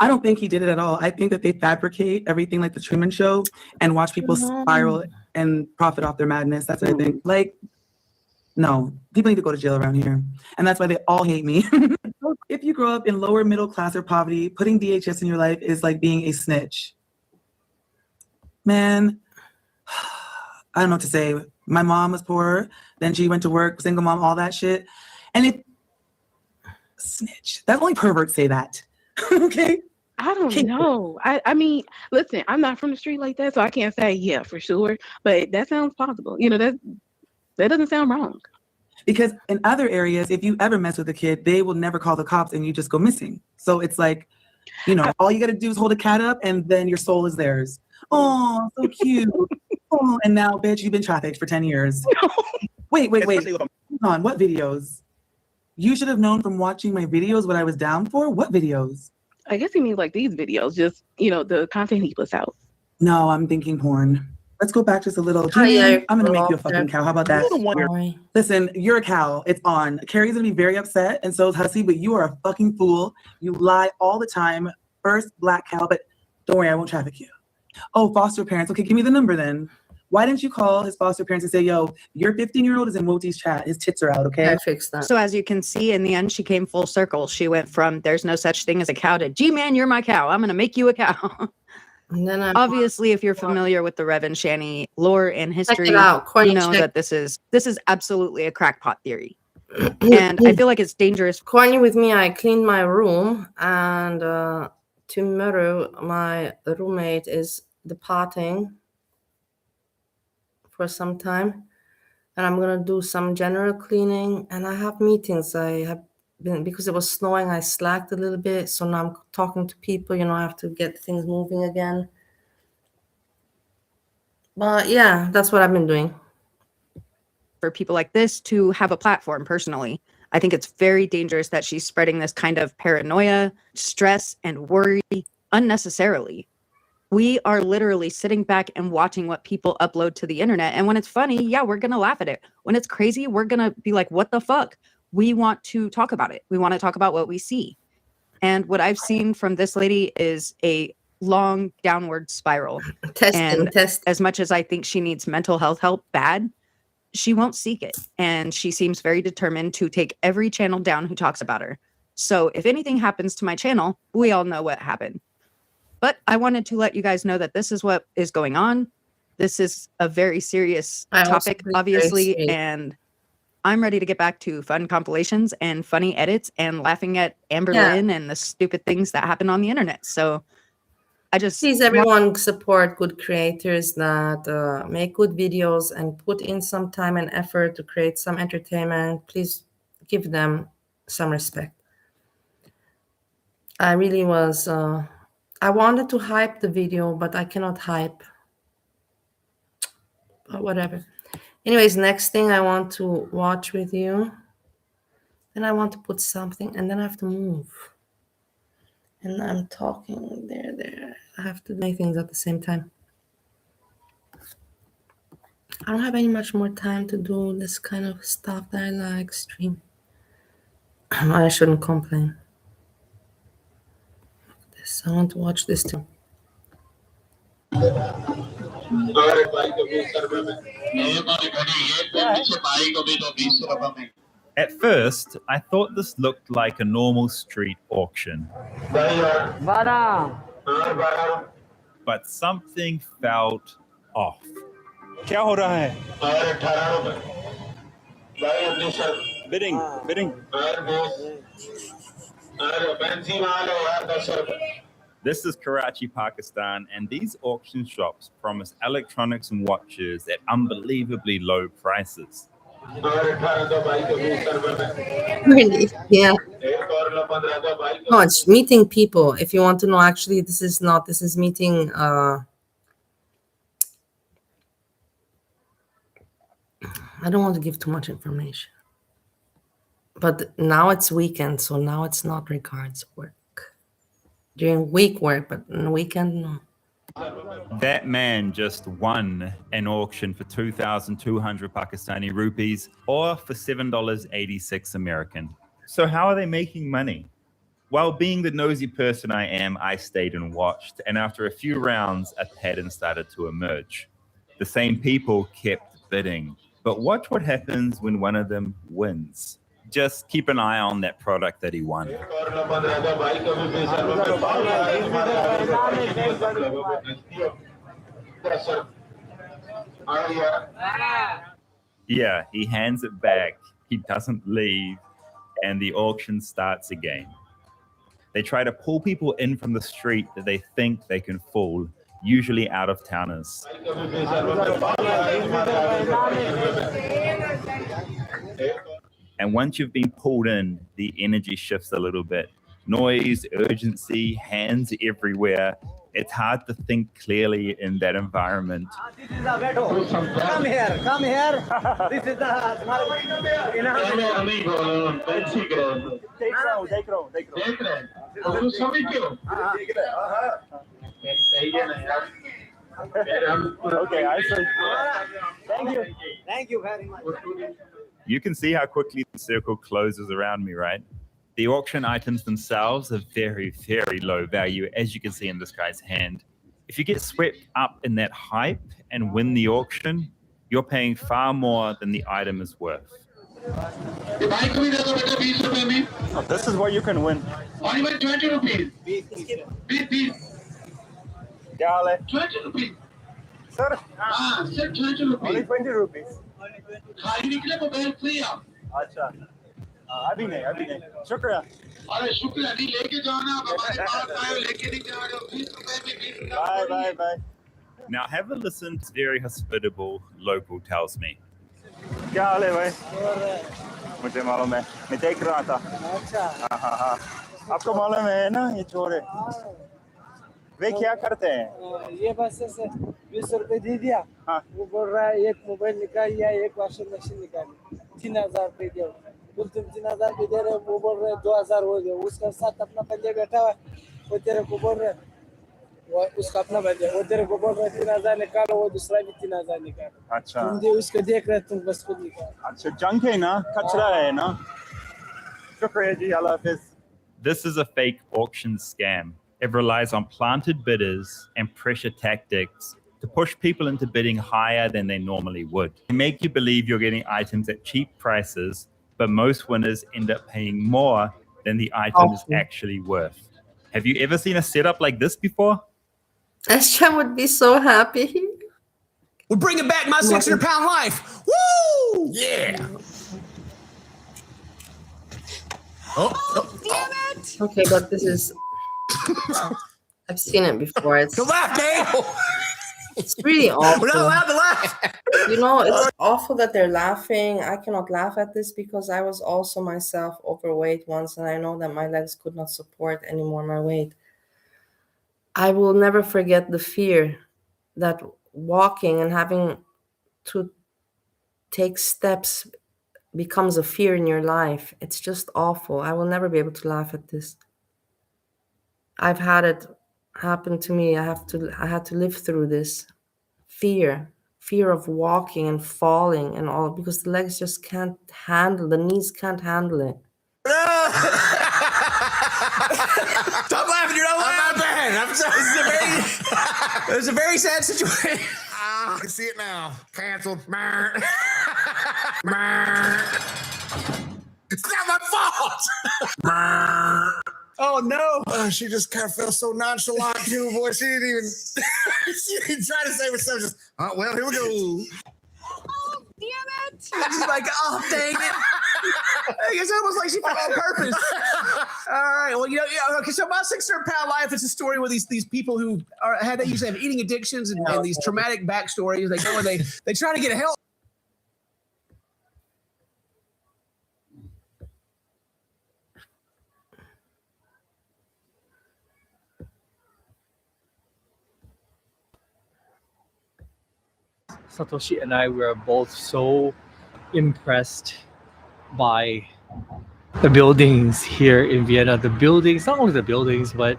I don't think he did it at all. I think that they fabricate everything like the Truman Show and watch people spiral and profit off their madness. That's what I think. Like, No, people need to go to jail around here. And that's why they all hate me. If you grow up in lower middle class or poverty, putting DHS in your life is like being a snitch. Man, I don't know what to say. My mom was poor, then she went to work, single mom, all that shit. And it, snitch. That's only perverts say that. Okay? I don't know. I mean, listen, I'm not from the street like that, so I can't say yeah for sure. But that sounds possible. You know, that doesn't sound wrong. Because in other areas, if you ever mess with a kid, they will never call the cops and you just go missing. So it's like, you know, all you got to do is hold a cat up and then your soul is theirs. Oh, so cute. Oh, and now, bitch, you've been trafficked for 10 years. Wait. Hold on. What videos? You should have known from watching my videos what I was down for. What videos? I guess he means like these videos, just, you know, the content he puts out. No, I'm thinking porn. Let's go back just a little. Oh, yeah, G-Man, I'm going to make you a fucking cow. How about that? Sorry. Listen, you're a cow. It's on. Carrie's going to be very upset, and so is Hussy, but you are a fucking fool. You lie all the time. First, black cow, but don't worry, I won't traffic you. Oh, foster parents. Okay, give me the number then. Why didn't you call his foster parents and say, yo, your 15-year-old is in Woti's chat. His tits are out, okay? I fixed that. So as you can see, in the end, she came full circle. She went from there's no such thing as a cow to G-Man, you're my cow. I'm going to make you a cow. And then Obviously, if you're familiar with the Rev and Shani lore and history, it out. Corny, you know check. that this is absolutely a crackpot theory. And I feel like it's dangerous. Corny with me, I cleaned my room, and tomorrow my roommate is departing for some time, and I'm gonna do some general cleaning, and I have meetings. I have been, because it was snowing, I slacked a little bit, so now I'm talking to people, you know, I have to get things moving again. But yeah, that's what I've been doing. For people like this to have a platform personally. I think it's very dangerous that she's spreading this kind of paranoia, stress, and worry unnecessarily. We are literally sitting back and watching what people upload to the internet. And when it's funny, yeah, we're going to laugh at it. When it's crazy, we're going to be like, what the fuck? We want to talk about it. We want to talk about what we see. And what I've seen from this lady is a long downward spiral. Testing. As much as I think she needs mental health help bad, she won't seek it. And she seems very determined to take every channel down who talks about her. So if anything happens to my channel, we all know what happened. But I wanted to let you guys know that this is what is going on. This is a very serious topic, obviously. And I'm ready to get back to fun compilations and funny edits and laughing at Amber Lynn and the stupid things that happen on the internet. So I just please everyone support good creators that make good videos and put in some time and effort to create some entertainment. Please give them some respect. I really was I wanted to hype the video, but I cannot hype. But whatever. Anyways, next thing I want to watch with you. Then I want to put something, and then I have to move. And I'm talking there. I have to do many things at the same time. I don't have any much more time to do this kind of stuff that I like stream. I shouldn't complain. This, I want to watch this too. At first, I thought this looked like a normal street auction. But something felt off. क्या हो रहा है? Bidding. This is Karachi, Pakistan, and these auction shops promise electronics and watches at unbelievably low prices. Really? Yeah. No, it's meeting people. If you want to know, actually, this is meeting I don't want to give too much information. But now it's weekend, so now it's not regards work. During week work, but in the weekend, no. That man just won an auction for 2,200 Pakistani rupees, or for $7.86 American. So how are they making money? Well, being the nosy person I am, I stayed and watched, and after a few rounds, a pattern started to emerge. The same people kept bidding. But watch what happens when one of them wins. Just keep an eye on that product that he won. Yeah, he hands it back. He doesn't leave, and the auction starts again. They try to pull people in from the street that they think they can fool, usually out-of-towners. And once you've been pulled in, the energy shifts a little bit. Noise, urgency, hands everywhere. It's hard to think clearly in that environment. Come here, come here. This is the. Okay, I see. Thank you. Thank you very much. You can see how quickly the circle closes around me, right? The auction items themselves are very, very low value, as you can see in this guy's hand. If you get swept up in that hype and win the auction, you're paying far more than the item is worth. This is what you can win. Only 20 rupees. Please. 20 rupees. Sir? Sir, 20 rupees. Only 20 rupees. खाली निकले mobile free आप अच्छा अभी नहीं शुक्रिया अरे शुक्रिया नहीं लेके जाओ ना आप हमारे पास आए लेके नहीं जा रहे हो 20 रुपए में Bye. Now have a listen. This very hospitable local tells me. क्या हाल है भाई मुझे मालूम है मैं देख रहा था अच्छा हाँ आपको मालूम है ना ये चोर है वे क्या करते हैं ये बस से 20 रुपए दे दिया वो बोल रहा है एक मोबाइल निकाल या एक वॉशिंग मशीन निकाली 3000 रुपए दो बोल तुम 3000 रुपए दे रहे हो वो बोल रहे 2000 हो गए उसका साथ अपना बंदे बैठा हुआ वो तेरे को बोल रहे वो उसका अपना बंदे वो तेरे को बोल रहे 3000 निकालो वो दूसरा भी 3000 निकालो अच्छा तुम दे उसको देख रहे तुम बस खुद निकालो अच्छा जंक है ना कचरा है ना शुक्रिया जी अल्लाह हाफिज़. This is a fake auction scam. It relies on planted bidders and pressure tactics to push people into bidding higher than they normally would. They make you believe you're getting items at cheap prices, but most winners end up paying more than the item is actually worth. Have you ever seen a setup like this before? Ashton would be so happy. We're bringing back my 600-pound life. Woo! Yeah. Oh, damn it! Okay, but this is. I've seen it before. It's. Don't laugh, Dave. It's really awful. We're not allowed to laugh. You know, it's awful that they're laughing. I cannot laugh at this because I was also myself overweight once, and I know that my legs could not support anymore my weight. I will never forget the fear that walking and having to take steps becomes a fear in your life. It's just awful. I will never be able to laugh at this. I've had it happen to me. I had to live through this fear of walking and falling and all because the legs just can't handle, the knees can't handle it. Stop laughing, you're not laughing. I'm not bad. I'm sorry. It's a very sad situation. I see it now. Canceled. It's not my fault. Oh no! She just kind of felt so nonchalant too, boy. She didn't even. She didn't try to save herself. Just, oh well, here we go. Oh, damn it! She's like, oh dang it! It's almost like she fell on purpose. All right. Well, okay. So my 600-pound life is a story where these people who usually have eating addictions and these traumatic backstories. They go and they try to get help. Satoshi and I were both so impressed by the buildings here in Vienna. The buildings, not only the buildings, but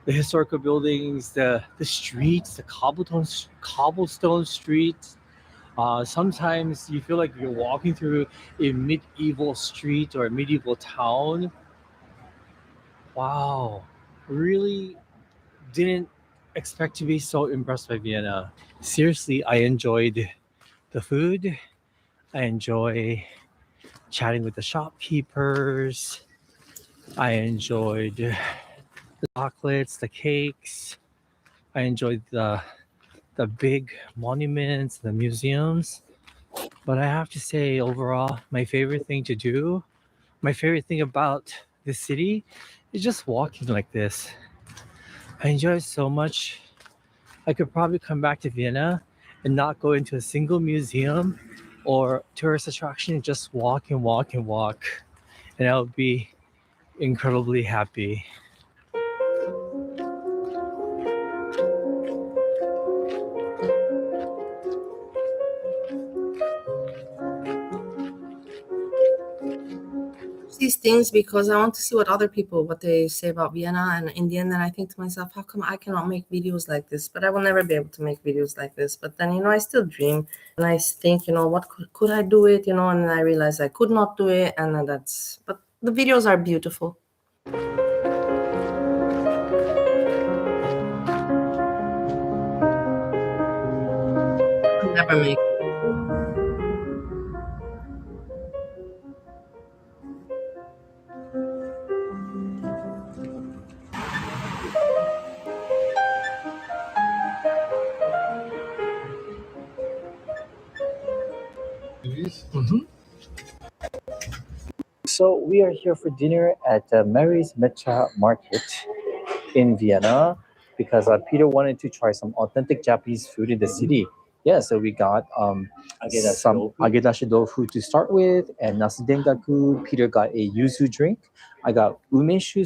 the historical buildings, the streets, the cobblestone streets. Sometimes you feel like you're walking through a medieval street or a medieval town. Wow, really didn't expect to be so impressed by Vienna. Seriously, I enjoyed the food, I enjoy chatting with the shopkeepers. I enjoyed the chocolates, the cakes. I enjoyed the big monuments, the museums. But I have to say, overall, my favorite thing to do, my favorite thing about this city is just walking like this. I enjoy it so much. I could probably come back to Vienna and not go into a single museum or tourist attraction and just walk and walk and walk. And I would be incredibly happy. These things because I want to see what they say about Vienna, and in the end then I think to myself, how come I cannot make videos like this? But I will never be able to make videos like this. But then, I still dream and I think, what could I do it, and then I realize I could not do it, and then but the videos are beautiful. I'll never make it. So we are here for dinner at Mary's Mecha Market in Vienna because Peter wanted to try some authentic Japanese food in the city. Yeah, so we got some agedashi tofu to start with and nasu dengaku. Peter got a yuzu drink. I got umeshu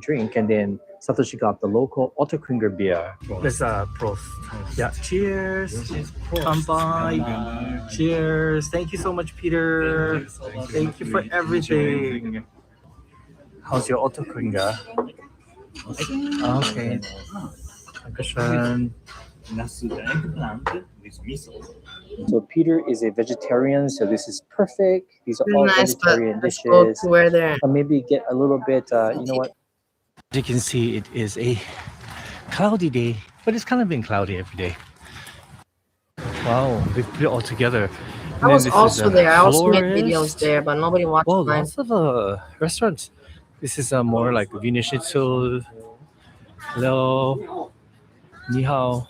drink, and then Satoshi got the local Otterkringer beer. Let's Prost. Yeah, cheers. Kanpai. Cheers. Thank you so much, Peter. Thank you for everything. How's your Otterkringer? Okay. Dankeschön. So Peter is a vegetarian, so this is perfect. These are all Nice, but vegetarian let's go dishes. to where they're Maybe get a little bit, you know what? As you can see, it is a cloudy day, but it's kind of been cloudy every day. Wow, they put it all together. I was also there. I also made videos there, but nobody watched Wow, mine. lots of restaurants. This is more like Wiener Schnitzel. Hello. Ni hao.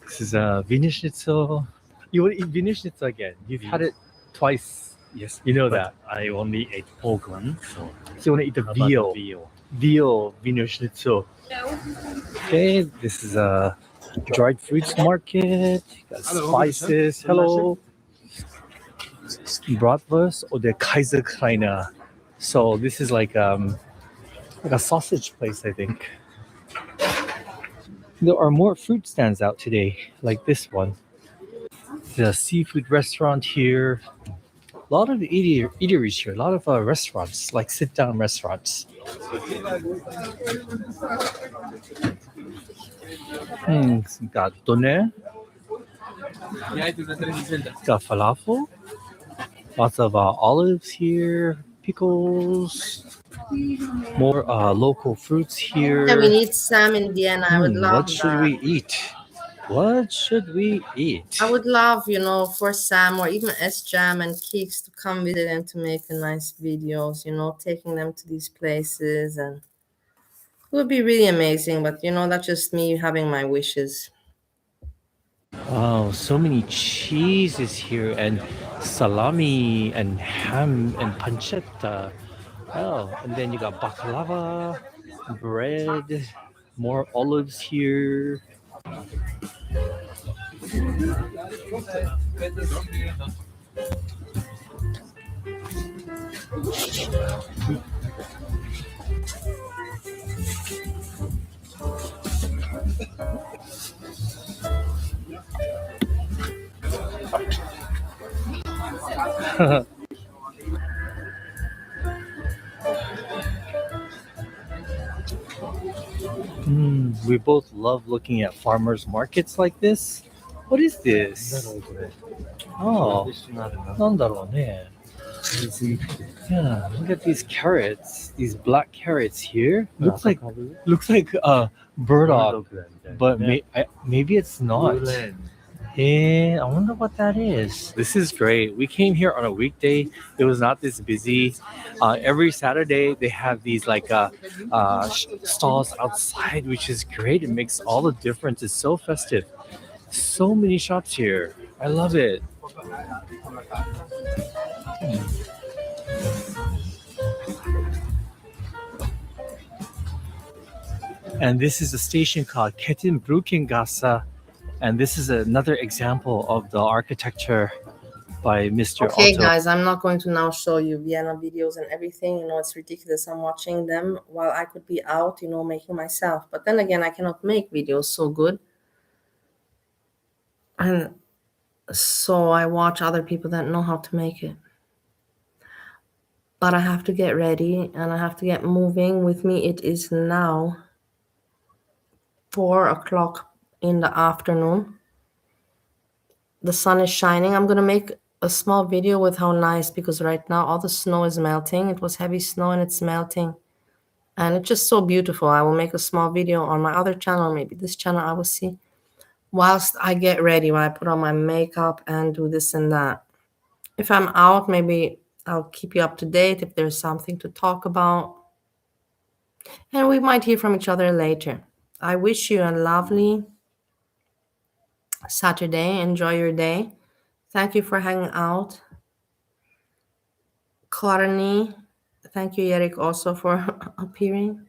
This is Wiener Schnitzel. You want to eat Wiener Schnitzel again? You've had it twice. Yes. You know that. I only ate pork one. So you want to eat the veal. Veal Wiener Schnitzel. Okay, this is a dried fruits market. Got spices. Hello. Bratwurst or the Kaiserkleiner. So this is like a sausage place, I think. There are more fruit stands out today, like this one. The seafood restaurant here. A lot of eateries here. A lot of restaurants, like sit-down restaurants. Got doner. Got falafel. Lots of olives here. Pickles. More local fruits here. Yeah, we need Sam in Vienna. I would love What should we eat? What should we eat? I would love, for Sam or even S-Jam and Keeks to come visit and to make a nice videos, taking them to these places, and it would be really amazing. But that's just me having my wishes. Wow, so many cheeses here, and salami and ham and pancetta. Oh, and then you got baklava, bread, more olives here. We both love looking at farmers markets like this. What is this? Oh, なんだろうね. Yeah, look at these carrots. These black carrots here. Looks like burdock, but maybe it's not. Hey, I wonder what that is. This is great. We came here on a weekday. It was not this busy. Every Saturday they have these stalls outside, which is great. It makes all the difference. It's so festive. So many shops here. I love it. And this is a station called Kettenbrückengasse. And this is another example of the architecture by Mr. Okay, Otto. guys, I'm not going to now show you Vienna videos and everything. You know, it's ridiculous. I'm watching them while I could be out, you know, making myself. But then again, I cannot make videos so good. And so I watch other people that know how to make it. But I have to get ready and I have to get moving. With me, it is now 4 o'clock in the afternoon. The sun is shining. I'm going to make a small video with how nice, because right now all the snow is melting. It was heavy snow and it's melting. And it's just so beautiful. I will make a small video on my other channel, maybe this channel, I will see. Whilst I get ready, while I put on my makeup and do this and that. If I'm out, maybe I'll keep you up to date if there's something to talk about. And we might hear from each other later. I wish you a lovely Saturday. Enjoy your day. Thank you for hanging out. Klarni, thank you, Erik, also for appearing.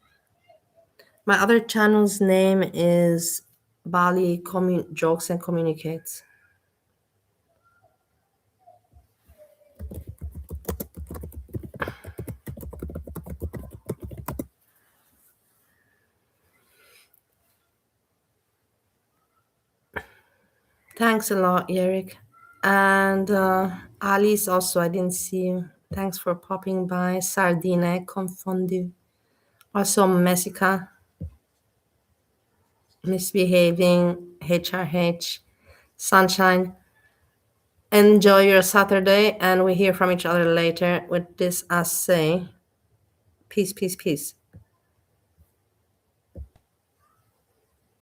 My other channel's name is Bali Jokes and Communicates. Thanks a lot, Erik. And Alice also, I didn't see you. Thanks for popping by. Sardine Confondu. Also Messica. Misbehaving. HRH. Sunshine. Enjoy your Saturday, and we hear from each other later with this essay. Peace, peace, peace.